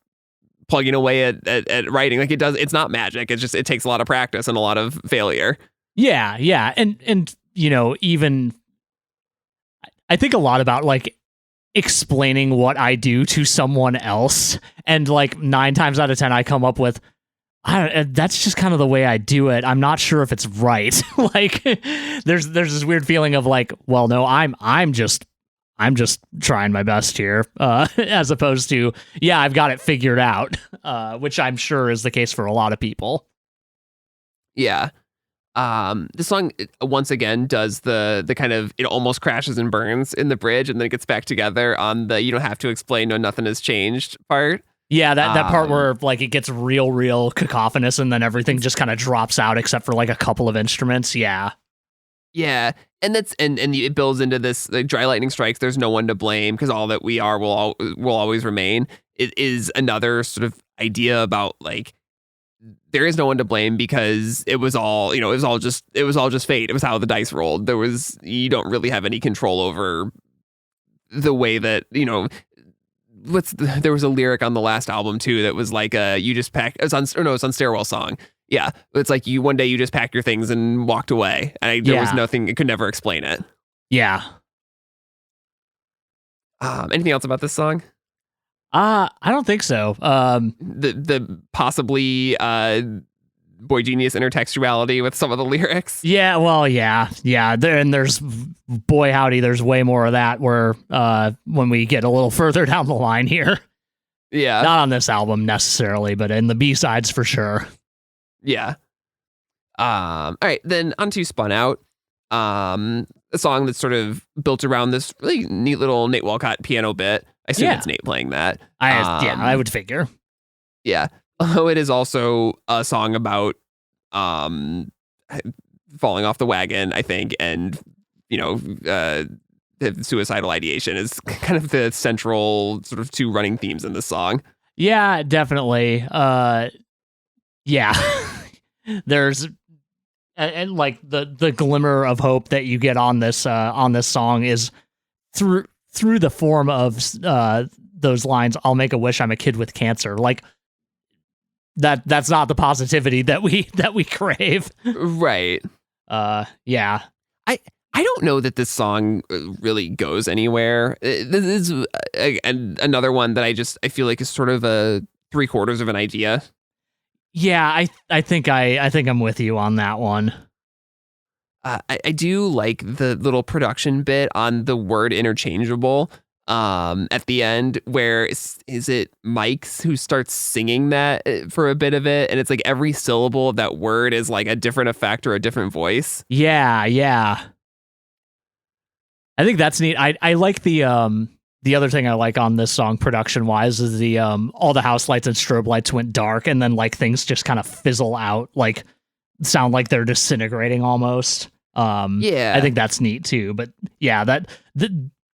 plugging away at writing. Like it's not magic. It takes a lot of practice and a lot of failure. Yeah. And even I think a lot about like explaining what I do to someone else. And like 9 times out of 10, I come up with, that's just kind of the way I do it. I'm not sure if it's right. Like there's this weird feeling of like, well, no, I'm just trying my best here, as opposed to, yeah, I've got it figured out, which I'm sure is the case for a lot of people. Yeah. The song once again does the kind of, it almost crashes and burns in the bridge and then it gets back together on the you don't have to explain, no, nothing has changed part. Yeah, that part where like it gets real cacophonous and then everything just kind of drops out except for like a couple of instruments. Yeah. Yeah. And it builds into this, like, dry lightning strikes, there's no one to blame because all that we are will always remain. It is another sort of idea about like there is no one to blame because it was all just fate. It was how the dice rolled. You don't really have any control over the way that, there was a lyric on the last album too that was like you just packed, it's on Stairwell Song. Yeah, it's like one day you just packed your things and walked away. And there was nothing, it could never explain it. Yeah. Anything else about this song? I don't think so. The possibly boy genius intertextuality with some of the lyrics. Yeah, well, yeah. There's boy howdy, there's way more of that where when we get a little further down the line here. Yeah, not on this album necessarily, but in the B-sides for sure. Yeah. All right, then onto Spun Out. A song that's sort of built around this really neat little Nate Walcott piano bit. I assume it's Nate playing that. I would figure. Yeah. Although it is also a song about falling off the wagon, I think, and the suicidal ideation is kind of the central sort of 2 running themes in this song. Yeah, definitely. Yeah. There's and like the glimmer of hope that you get on this song is through the form of those lines. I'll make a wish I'm a kid with cancer. Like that's not the positivity that we crave. Right. Yeah. I don't know that this song really goes anywhere. This is another one that I feel like is sort of a 3/4 of an idea. Yeah, I think I'm with you on that one. I do like the little production bit on the word interchangeable at the end, where is it Mike's who starts singing that for a bit of it, and it's like every syllable of that word is like a different effect or a different voice. Yeah. I think that's neat. I like the other thing I like on this song production wise is the all the house lights and strobe lights went dark and then like things just kind of fizzle out, like sound like they're disintegrating almost. Yeah, I think that's neat too. But yeah, that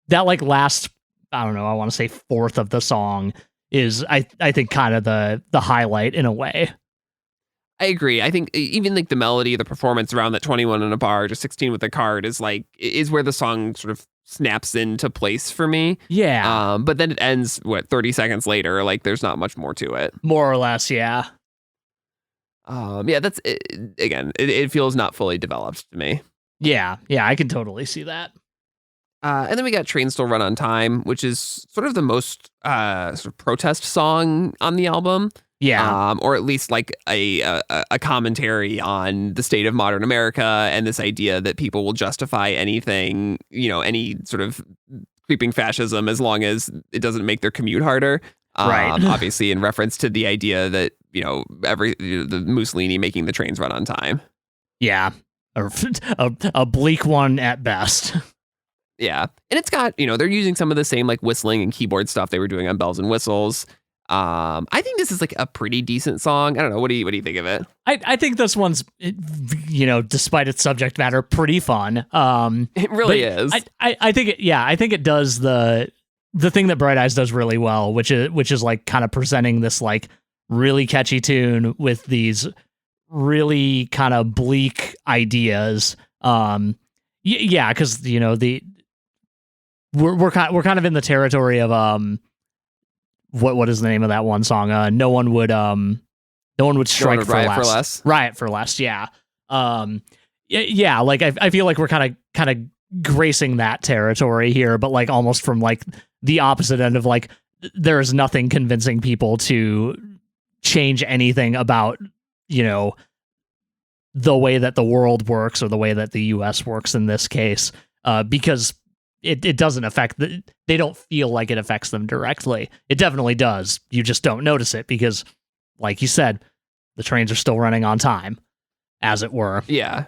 like last, I don't know, I want to say 4th of the song is I think kind of the highlight in a way. I agree. I think even like the melody, the performance around that 21 in a bar, just 16 with a card is where the song sort of snaps into place for me. Yeah. But then it ends 30 seconds later. Like there's not much more to it. More or less. Yeah. Yeah, that's it, again, it feels not fully developed to me. Yeah. I can totally see that. And then we got Train Still Run on Time, which is sort of the most sort of protest song on the album. Yeah. Or at least like a commentary on the state of modern America and this idea that people will justify anything, any sort of creeping fascism as long as it doesn't make their commute harder. Right. Obviously in reference to the idea that, the Mussolini making the trains run on time. Yeah. or a bleak one at best. Yeah. And it's got, they're using some of the same like whistling and keyboard stuff they were doing on Bells and Whistles. I think this is like a pretty decent song. I don't know. What do you think of it? I think this one's, despite its subject matter, pretty fun. It really is. I think it does the thing that Bright Eyes does really well, which is like kind of presenting this like really catchy tune with these really kind of bleak ideas. Yeah, because we're kind of in the territory of what is the name of that one song? No one would strike for less. Riot for less. Yeah. Yeah. Like I feel like we're kind of gracing that territory here, but like almost from like the opposite end of like there is nothing convincing people to change anything about the way that the world works or the way that the U.S. works in this case, because it doesn't affect they don't feel like it affects them directly. It definitely does. You just don't notice it because, like you said, the trains are still running on time, as it were. Yeah.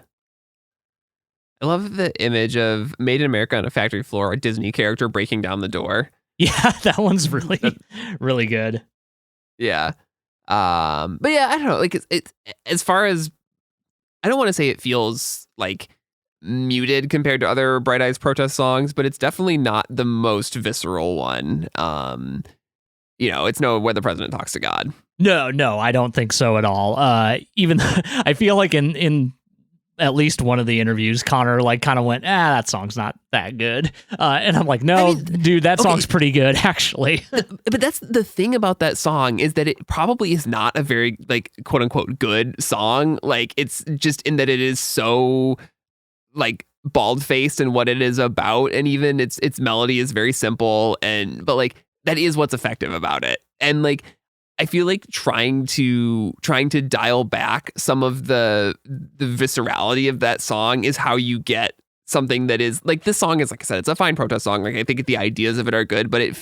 I love the image of Made in America on a factory floor, a Disney character breaking down the door. Yeah, that one's really, really good. Yeah. But yeah, I don't know. Like it's as far as, I don't want to say it feels like muted compared to other Bright Eyes protest songs, but it's definitely not the most visceral one. It's no Where the President Talks to God. No, I don't think so at all. Even I feel like in at least one of the interviews, Connor like kind of went, that song's not that good. And I'm like, no, dude, that song's pretty good, actually. But that's the thing about that song is that it probably is not a very like quote unquote good song. Like it's just in that it is so like bald faced in what it is about. And even its melody is very simple. But like that is what's effective about it. And like, I feel like trying to dial back some of the viscerality of that song is how you get something that is like, this song is, like I said, it's a fine protest song. Like I think the ideas of it are good, but it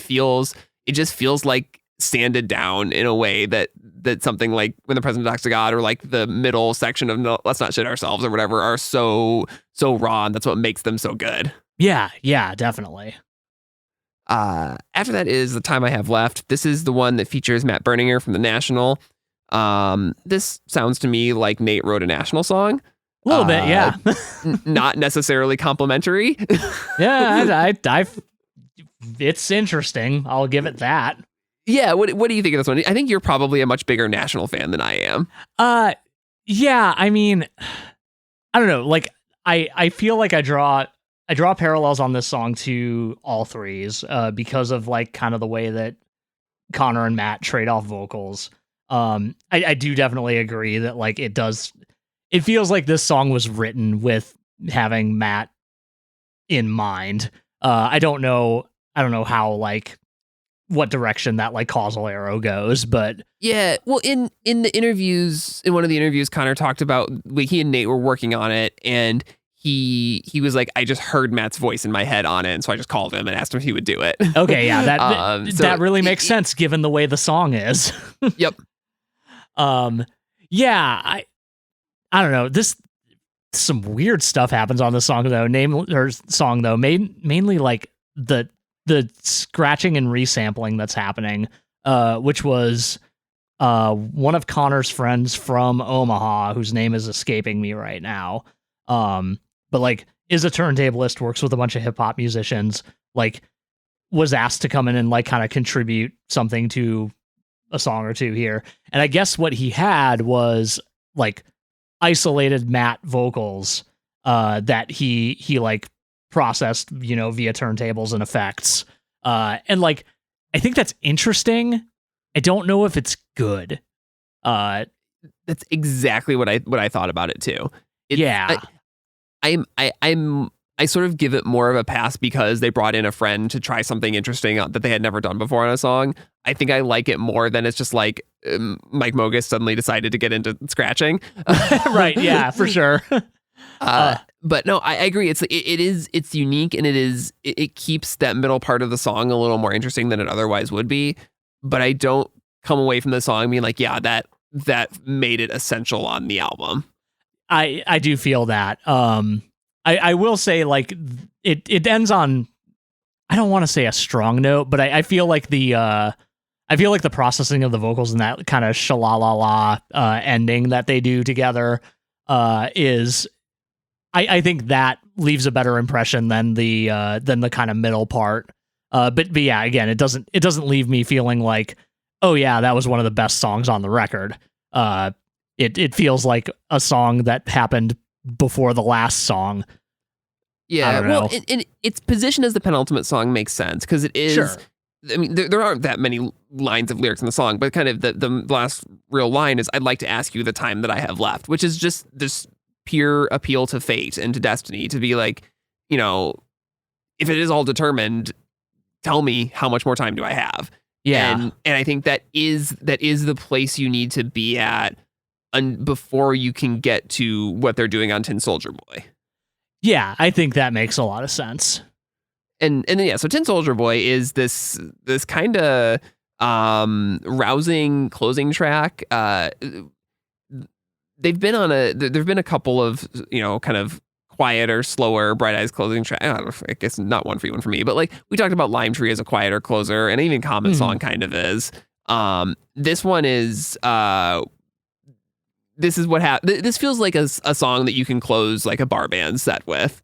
just feels like sanded down in a way that something like When the President Talks to God or like the middle section of No, Let's Not Shit Ourselves or whatever are so raw, and that's what makes them so good. Yeah, definitely. After that is The Time I Have Left. This is the one that features Matt Berninger from The National. This sounds to me like Nate wrote a National song. A little bit, yeah. Not necessarily complimentary. Yeah, it's interesting. I'll give it that. Yeah, what do you think of this one? I think you're probably a much bigger National fan than I am. Yeah, I mean, I don't know. Like, I feel like I draw parallels on this song to All Threes because of like kind of the way that Connor and Matt trade off vocals. I do definitely agree that like it feels like this song was written with having Matt in mind. I don't know how like what direction that like causal arrow goes, but yeah, well in one of the interviews Connor talked about he and Nate were working on it, and he was like, I just heard Matt's voice in my head on it, and so I just called him and asked him if he would do it. Okay, yeah, that really makes sense given the way the song is. Yep. Yeah, I don't know. Some weird stuff happens on the song though. Mainly like the scratching and resampling that's happening, which was one of Connor's friends from Omaha, whose name is escaping me right now. But like is a turntablist, works with a bunch of hip hop musicians, like was asked to come in and like kind of contribute something to a song or two here. And I guess what he had was like isolated Matt vocals that he like processed, via turntables and effects. And like I think that's interesting. I don't know if it's good. That's exactly what I thought about it too. I sort of give it more of a pass because they brought in a friend to try something interesting that they had never done before on a song. I think I like it more than it's just like Mike Mogus suddenly decided to get into scratching. Right. Yeah, for sure. But no, I agree. It's unique, and it keeps that middle part of the song a little more interesting than it otherwise would be. But I don't come away from the song being like, yeah, that made it essential on the album. I do feel that. I will say, like, it ends on, I don't want to say a strong note, but I feel like the processing of the vocals and that kind of shalalala ending that they do together is, I think that leaves a better impression than the kind of middle part. But yeah, again, it doesn't leave me feeling like, oh yeah, that was one of the best songs on the record. It feels like a song that happened before the last song. Yeah, well, and its position as the penultimate song makes sense because it is. Sure. I mean, there aren't that many lines of lyrics in the song, but kind of the last real line is, "I'd like to ask you the time that I have left," which is just this pure appeal to fate and to destiny, to be like, you know, if it is all determined, tell me how much more time do I have? Yeah, and I think that is the place you need to be at before you can get to what they're doing on Tin Soldier Boy. Yeah, I think that makes a lot of sense. And then, yeah, so Tin Soldier Boy is this kind of rousing closing track. There've been a couple of, kind of quieter, slower, Bright Eyes closing track. I guess not one for you, one for me, but like we talked about Lime Tree as a quieter closer, and even Comet Song kind of is. This one is this is what happened. This feels like a song that you can close like a bar band set with.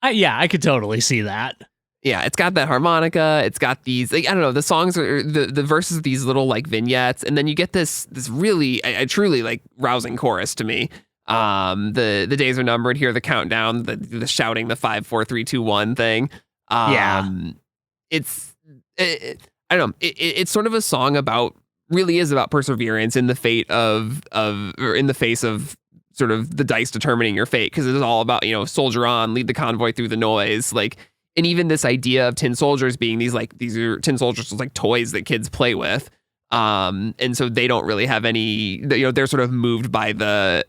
Yeah, I could totally see that. Yeah, it's got that harmonica. It's got these, like, I don't know, the songs are the verses of these little like vignettes, and then you get this really, I truly like rousing chorus to me. The days are numbered. Hear the countdown. The shouting the 5, 4, 3, 2, 1 thing. I don't know. It's sort of a song really is about perseverance in the fate or in the face of sort of the dice determining your fate, because it is all about, soldier on, lead the convoy through the noise, like, and even this idea of tin soldiers being these are tin soldiers like toys that kids play with, and so they don't really have any, they're sort of moved by the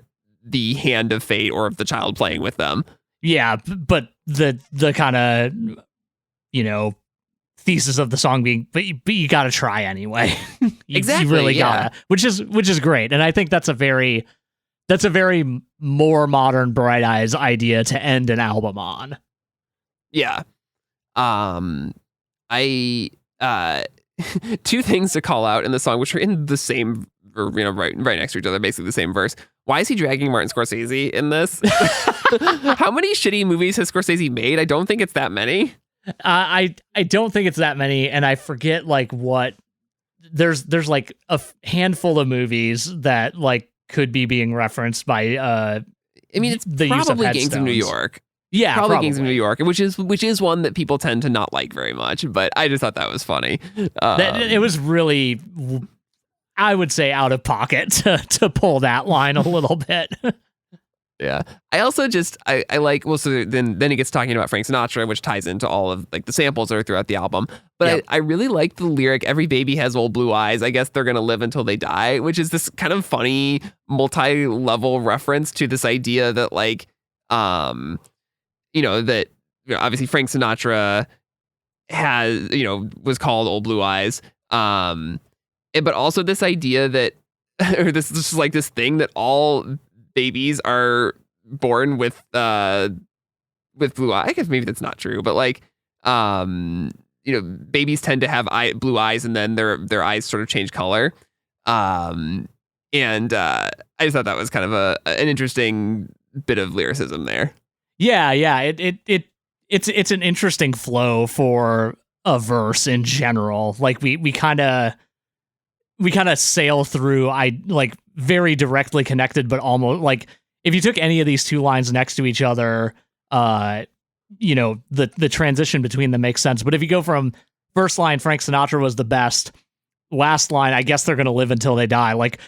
hand of fate or of the child playing with them. Yeah, but the kind of thesis of the song being, but you got to try anyway. Exactly, you really gotta, which is great, and I think that's a very more modern Bright Eyes idea to end an album on. Yeah. I two things to call out in the song, which are in the same, or right next to each other, basically the same verse. Why is he dragging Martin Scorsese in this? How many shitty movies has Scorsese made? I don't think it's that many. I don't think it's that many, and I forget like what. There's like a handful of movies that like could be being referenced by. I mean, it's the probably use of Gangs of New York. Yeah, probably Gangs of New York, which is one that people tend to not like very much, but I just thought that was funny. It was really, I would say, out of pocket to pull that line a little bit. Yeah. I also just, I like, well, so then he gets talking about Frank Sinatra, which ties into all of like the samples that are throughout the album. But yep. I really like the lyric, "Every baby has old blue eyes. I guess they're going to live until they die," which is this kind of funny multi-level reference to this idea that like, that obviously Frank Sinatra has, was called Old Blue Eyes. But also this idea that, or this is like this thing that all babies are born with blue eyes. I guess maybe that's not true, but like, babies tend to have blue eyes, and then their eyes sort of change color. And I just thought that was kind of an interesting bit of lyricism there. Yeah. It's an interesting flow for a verse in general. Like we kind of sail through, very directly connected, but almost like if you took any of these two lines next to each other, the transition between them makes sense. But if you go from first line, Frank Sinatra was the best, last line, I guess they're going to live until they die. Like,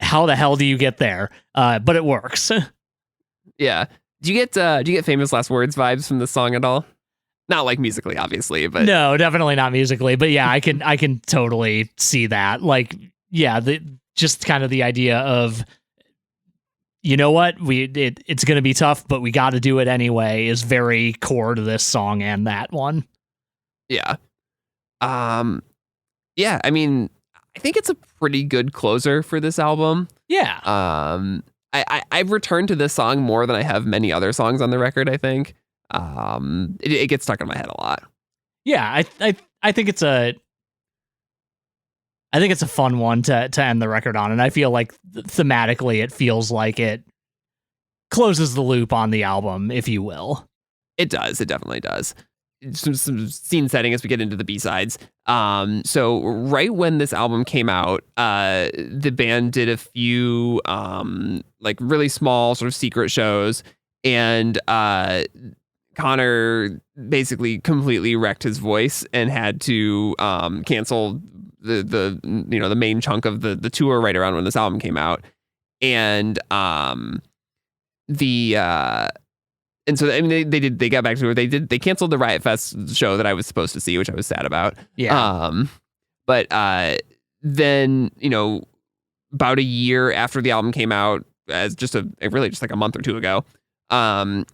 how the hell do you get there? But it works. Yeah. Do you get Famous Last Words vibes from this song at all? Not like musically, obviously, but no, definitely not musically. But yeah, I can totally see that. Like, yeah, just kind of the idea of, you know what, it's going to be tough, but we got to do it anyway is very core to this song and that one. Yeah. Yeah, I mean, I think it's a pretty good closer for this album. Yeah. I've returned to this song more than I have many other songs on the record, I think. It gets stuck in my head a lot. Yeah, I think it's a fun one to end the record on, and I feel like thematically it feels like it closes the loop on the album, if you will. It does. It definitely does. Some scene setting as we get into the B-sides. So right when this album came out, the band did a few like really small sort of secret shows, and Connor basically completely wrecked his voice and had to cancel the main chunk of the tour right around when this album came out. And and so I mean they got back to it. They canceled the Riot Fest show that I was supposed to see, which I was sad about. Yeah. But then, about a year after the album came out, as just like a month or two ago,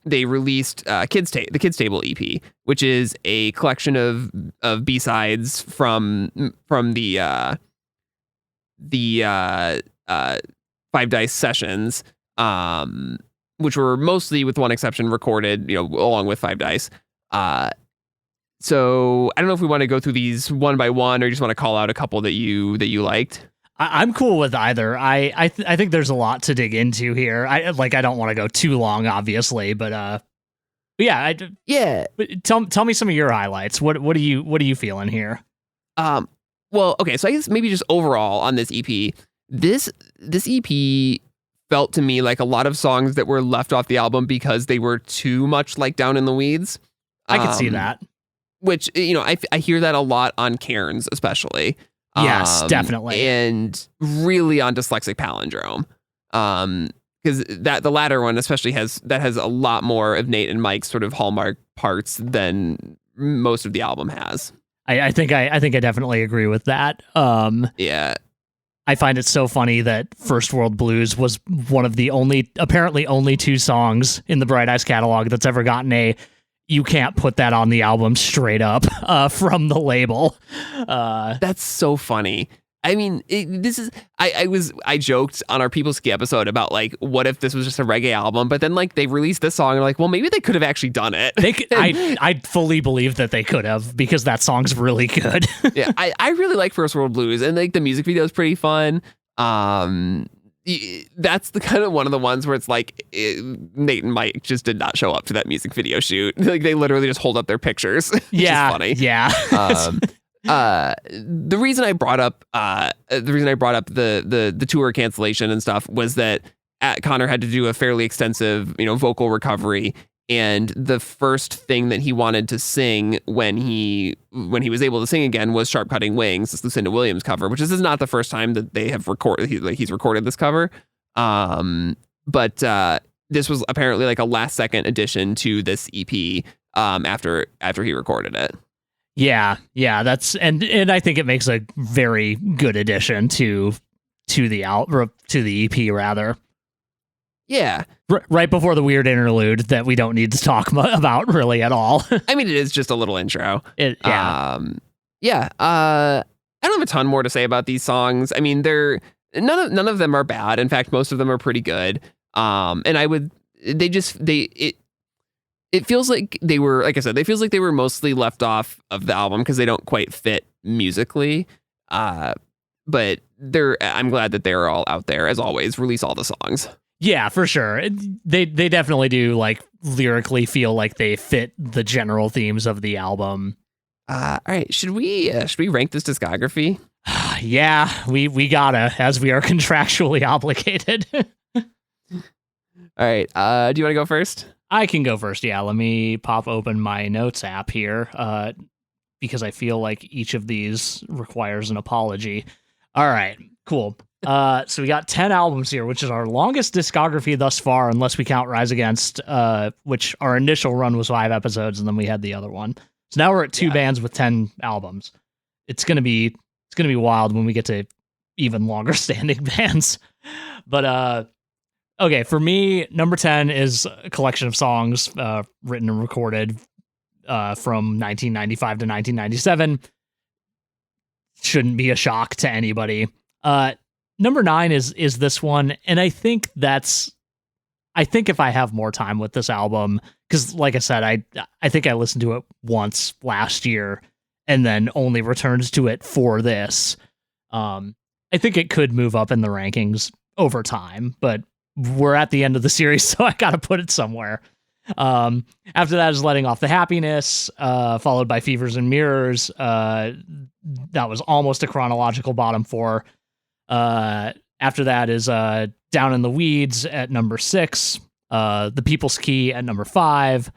they released the Kids Table EP, which is a collection of B-sides from the 5 Dice sessions, which were mostly, with one exception, recorded, along with 5 Dice. So I don't know if we want to go through these one by one, or you just want to call out a couple that you liked. I'm cool with either. I think there's a lot to dig into here. I don't want to go too long, obviously, but yeah. But tell me some of your highlights. What are you feeling here? Well, okay, so I guess maybe just overall on this EP, this EP felt to me like a lot of songs that were left off the album because they were too much like down in the weeds. I could see that. Which, I hear that a lot on Cairns, especially. Yes, definitely. And really on Dyslexic Palindrome. Because the latter one especially has a lot more of Nate and Mike's sort of hallmark parts than most of the album has. I think I definitely agree with that. Yeah. I find it so funny that First World Blues was one of the apparently only 2 songs in the Bright Eyes catalog that's ever gotten you can't put that on the album straight up from the label. That's so funny. I mean, I joked on our People Ski episode about like, what if this was just a reggae album? But then like they released this song and like, well, maybe they could have actually done it. I fully believe that they could have, because that song's really good. Yeah, I really like First World Blues, and like the music video is pretty fun. That's the kind of one of the ones where it's like Nate and Mike just did not show up to that music video shoot. Like they literally just hold up their pictures. Yeah, which is funny. Yeah. The reason I brought up the tour cancellation and stuff was that Connor had to do a fairly extensive vocal recovery, and the first thing that he wanted to sing when he was able to sing again was Sharp Cutting Wings, this Lucinda Williams cover, which this is not the first time that they have he's recorded this cover. But this was apparently like a last second addition to this EP after he recorded it. Yeah, that's and I think it makes a very good addition to the EP rather. Yeah. Right before the weird interlude that we don't need to talk about really at all. I mean, it is just a little intro. Yeah. I don't have a ton more to say about these songs. I mean, none of them are bad. In fact, most of them are pretty good. And it feels like they were, like I said, they were mostly left off of the album because they don't quite fit musically. But I'm glad that they're all out there. As always, release all the songs. Yeah, for sure. They definitely do like lyrically feel like they fit the general themes of the album. All right, should we rank this discography? Yeah, we gotta, as we are contractually obligated. All right, do you want to go first? I can go first. Yeah, let me pop open my notes app here, because I feel like each of these requires an apology. All right, cool. So we got 10 albums here, which is our longest discography thus far, unless we count Rise Against, which our initial run was 5 episodes, and then we had the other one. So now we're at 2 bands with 10 albums. It's gonna be wild when we get to even longer standing bands. But okay, for me, number 10 is a collection of songs written and recorded from 1995 to 1997. Shouldn't be a shock to anybody. number 9 is this one, and I think if I have more time with this album, because like I said, I think I listened to it once last year and then only returned to it for this. I think it could move up in the rankings over time, but we're at the end of the series, so I got to put it somewhere. After that is Letting Off the Happiness, followed by Fevers and Mirrors. That was almost a chronological bottom 4. After that is Down in the Weeds at number 6, The People's Key at number 5,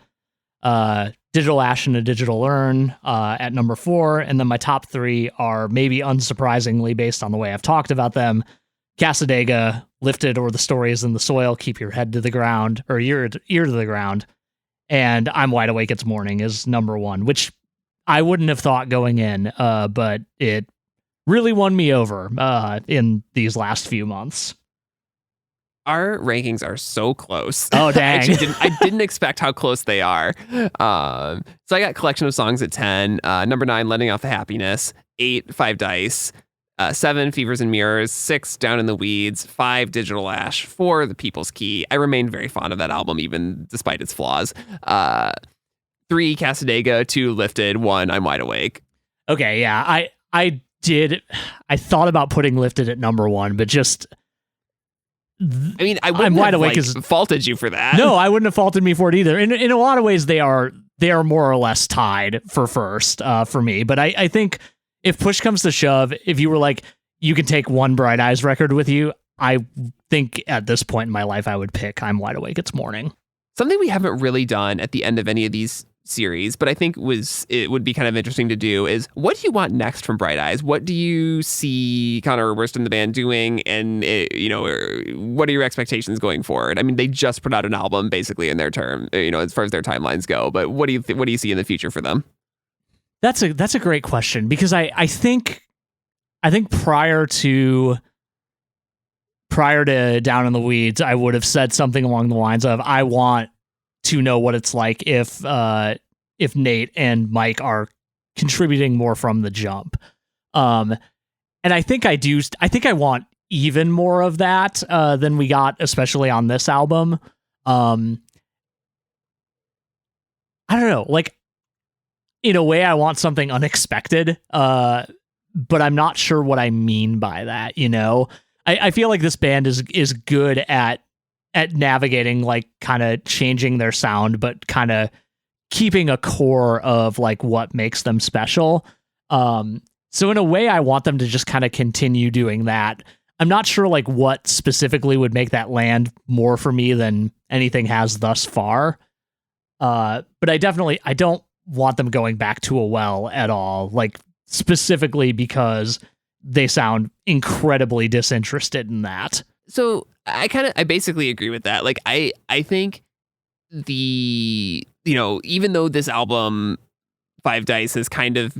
Digital Ash and a Digital Urn at number 4, and then my top 3 are, maybe unsurprisingly based on the way I've talked about them, Cassadaga, Lifted, or The Story Is in the Soil, Keep Your Head to the Ground, or Ear to the Ground, and I'm Wide Awake It's Morning is number 1, which I wouldn't have thought going in, but it really won me over in these last few months. Our rankings are so close. Oh, dang. I didn't expect how close they are. So I got Collection of Songs at 10, number 9, Letting Off the Happiness, 8, 5 Dice, 7, Fevers and Mirrors, 6, Down in the Weeds, 5, Digital Ash, 4, The People's Key. I remained very fond of that album, even despite its flaws. 3, Cassadaga, 2, Lifted, 1, I'm Wide Awake. Okay, yeah, I thought about putting Lifted at number 1, but just... I mean, I wouldn't have faulted you for that. No, I wouldn't have faulted me for it either. In a lot of ways, they are more or less tied for first for me. But I think if push comes to shove, if you were like, you can take one Bright Eyes record with you, I think at this point in my life, I would pick I'm Wide Awake It's Morning. Something we haven't really done at the end of any of these series, but I think it would be kind of interesting to do is, what do you want next from Bright Eyes? What do you see Conor Oberst and the band doing, and what are your expectations going forward? I mean, they just put out an album basically in their term, as far as their timelines go, but what do you see in the future for them? That's a great question, because I think prior to Down in the Weeds, I would have said something along the lines of, I want to know what it's like if Nate and Mike are contributing more from the jump. And I think I want even more of that than we got, especially on this album. I don't know, like, in a way I want something unexpected, but I'm not sure what I mean by that, I feel like this band is good at navigating, like, kind of changing their sound, but kind of keeping a core of like what makes them special. So in a way, I want them to just kind of continue doing that. I'm not sure like what specifically would make that land more for me than anything has thus far. But I don't want them going back to a well at all, like specifically because they sound incredibly disinterested in that. So I basically agree with that. Like, I think even though this album 5 Dice is kind of,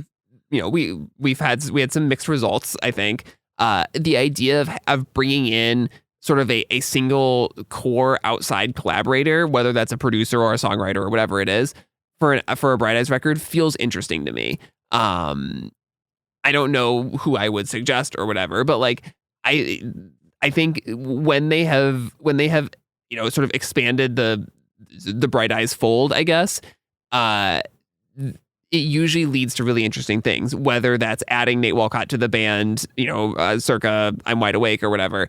we had some mixed results, I think, the idea of bringing in sort of a single core outside collaborator, whether that's a producer or a songwriter or whatever it is, for a Bright Eyes record feels interesting to me. I don't know who I would suggest or whatever, but like, I think when they have sort of expanded the Bright Eyes fold, I guess, it usually leads to really interesting things, whether that's adding Nate Walcott to the band, circa I'm Wide Awake or whatever,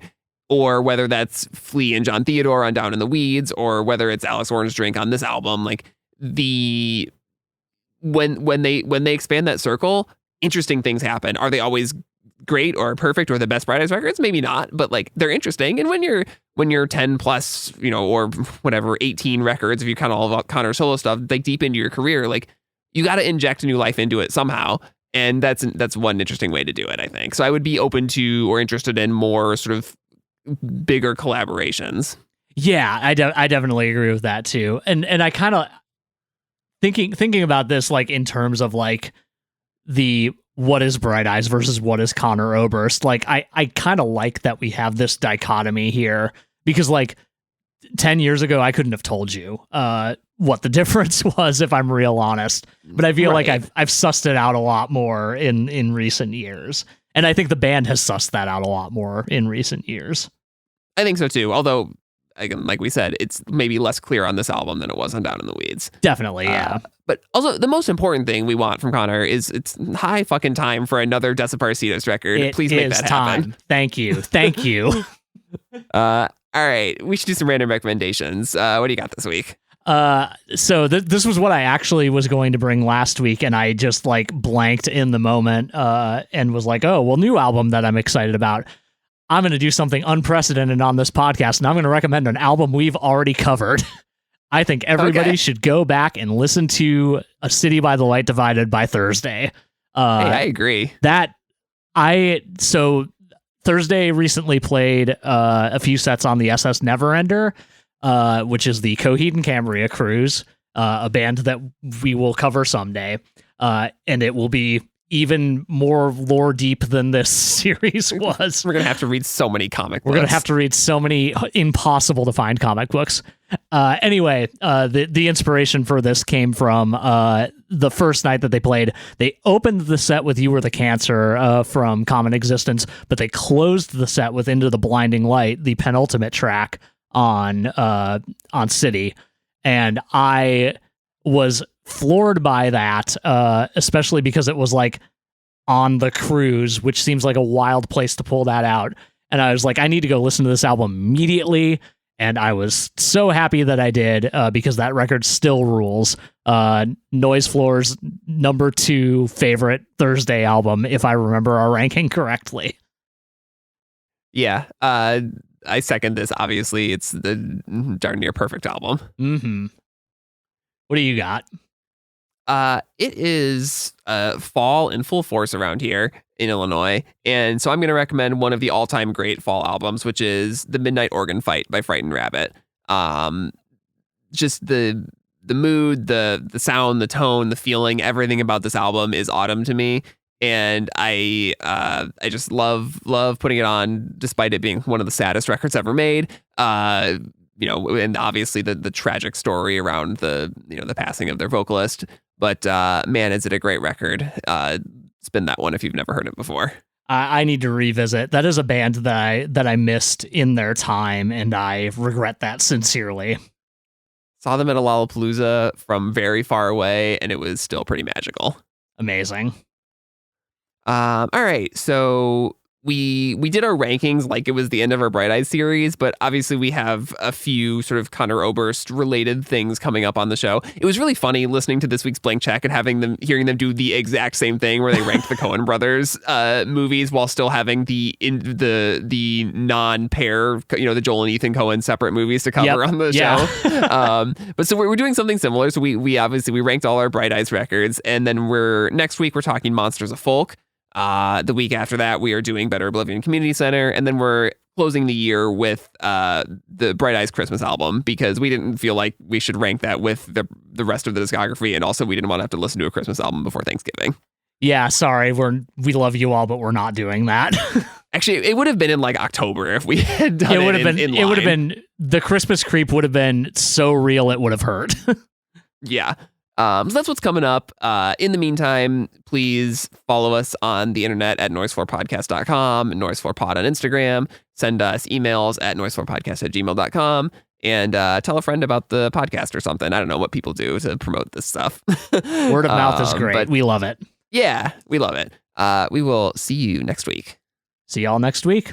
or whether that's Flea and John Theodore on Down in the Weeds, or whether it's Alex Orange Drink on this album. Like, when they expand that circle, interesting things happen. Are they always great or perfect or the best Bright Eyes records? Maybe not, but like, they're interesting. And when you're 10 plus, or whatever, 18 records, if you count all of Conor solo stuff, like deep into your career, like, you got to inject new life into it somehow. And that's one interesting way to do it, I think. So I would be open to or interested in more sort of bigger collaborations. Yeah, I definitely agree with that too. And I kind of thinking about this, like, in terms of like the what is Bright Eyes versus what is Conor Oberst. Like, I kind of like that we have this dichotomy here, because like 10 years ago, I couldn't have told you what the difference was, if I'm real honest. But I feel like I've sussed it out a lot more in recent years. And I think the band has sussed that out a lot more in recent years. I think so too. Although, again, like we said, it's maybe less clear on this album than it was on Down in the Weeds. Definitely, yeah. But also, the most important thing we want from Connor is it's high fucking time for another Desiparcitos record. Please make that happen. Thank you. Thank you. All right. We should do some random recommendations. What do you got this week? So this was what I actually was going to bring last week, and I just like blanked in the moment and was like, oh, well, new album that I'm excited about. I'm going to do something unprecedented on this podcast, and I'm going to recommend an album we've already covered. I think everybody should go back and listen to A City by the Light Divided by Thursday. Hey, I agree. So Thursday recently played a few sets on the SS Neverender, which is the Coheed and Cambria cruise, a band that we will cover someday. And it will be even more lore deep than this series was. We're going to have to read so many comic books. We're going to have to read so many impossible to find comic books. Anyway, the inspiration for this came from the first night that they played. They opened the set with You Were the Cancer from Common Existence, but they closed the set with Into the Blinding Light, the penultimate track on City. And I was floored by that, especially because it was like on the cruise, which seems like a wild place to pull that out. And I was like, I need to go listen to this album immediately. And I was so happy that I did, because that record still rules. Noise Floor's number 2 favorite Thursday album, if I remember our ranking correctly. Yeah, I second this. Obviously, it's the darn near perfect album. Mm-hmm. What do you got? It is fall in full force around here in Illinois, and so I'm going to recommend one of the all-time great fall albums, which is The Midnight Organ Fight by Frightened Rabbit. Just the mood, the sound, the tone, the feeling, everything about this album is autumn to me, and I just love putting it on, despite it being one of the saddest records ever made. And obviously the tragic story around the passing of their vocalist. But man, is it a great record. Spin that one if you've never heard it before. I need to revisit. That is a band that I missed in their time, and I regret that sincerely. Saw them at a Lollapalooza from very far away, and it was still pretty magical. Amazing. All right, so we did our rankings like it was the end of our Bright Eyes series, but obviously we have a few sort of Conor Oberst related things coming up on the show. It was really funny listening to this week's Blank Check and hearing them do the exact same thing where they ranked the Coen brothers movies while still having the non-pair, the Joel and Ethan Coen separate movies to cover on the show. But so we're doing something similar. So we obviously ranked all our Bright Eyes records, and then next week we're talking Monsters of Folk. The week after that, we are doing Better Oblivion Community Center, and then we're closing the year with the Bright Eyes Christmas album, because we didn't feel like we should rank that with the rest of the discography, and also we didn't want to have to listen to a Christmas album before Thanksgiving. Yeah, sorry, we love you all, but we're not doing that. Actually, it would have been in like October if we had done it. It would have been the Christmas creep would have been so real it would have hurt. Yeah. So that's what's coming up. In the meantime, please follow us on the internet at noisefloorpodcast.com, noisefloorpod on Instagram. Send us emails at noisefloorpodcast@gmail.com, and tell a friend about the podcast or something. I don't know what people do to promote this stuff. Word of mouth is great. But we love it. Yeah, we love it. We will see you next week. See y'all next week.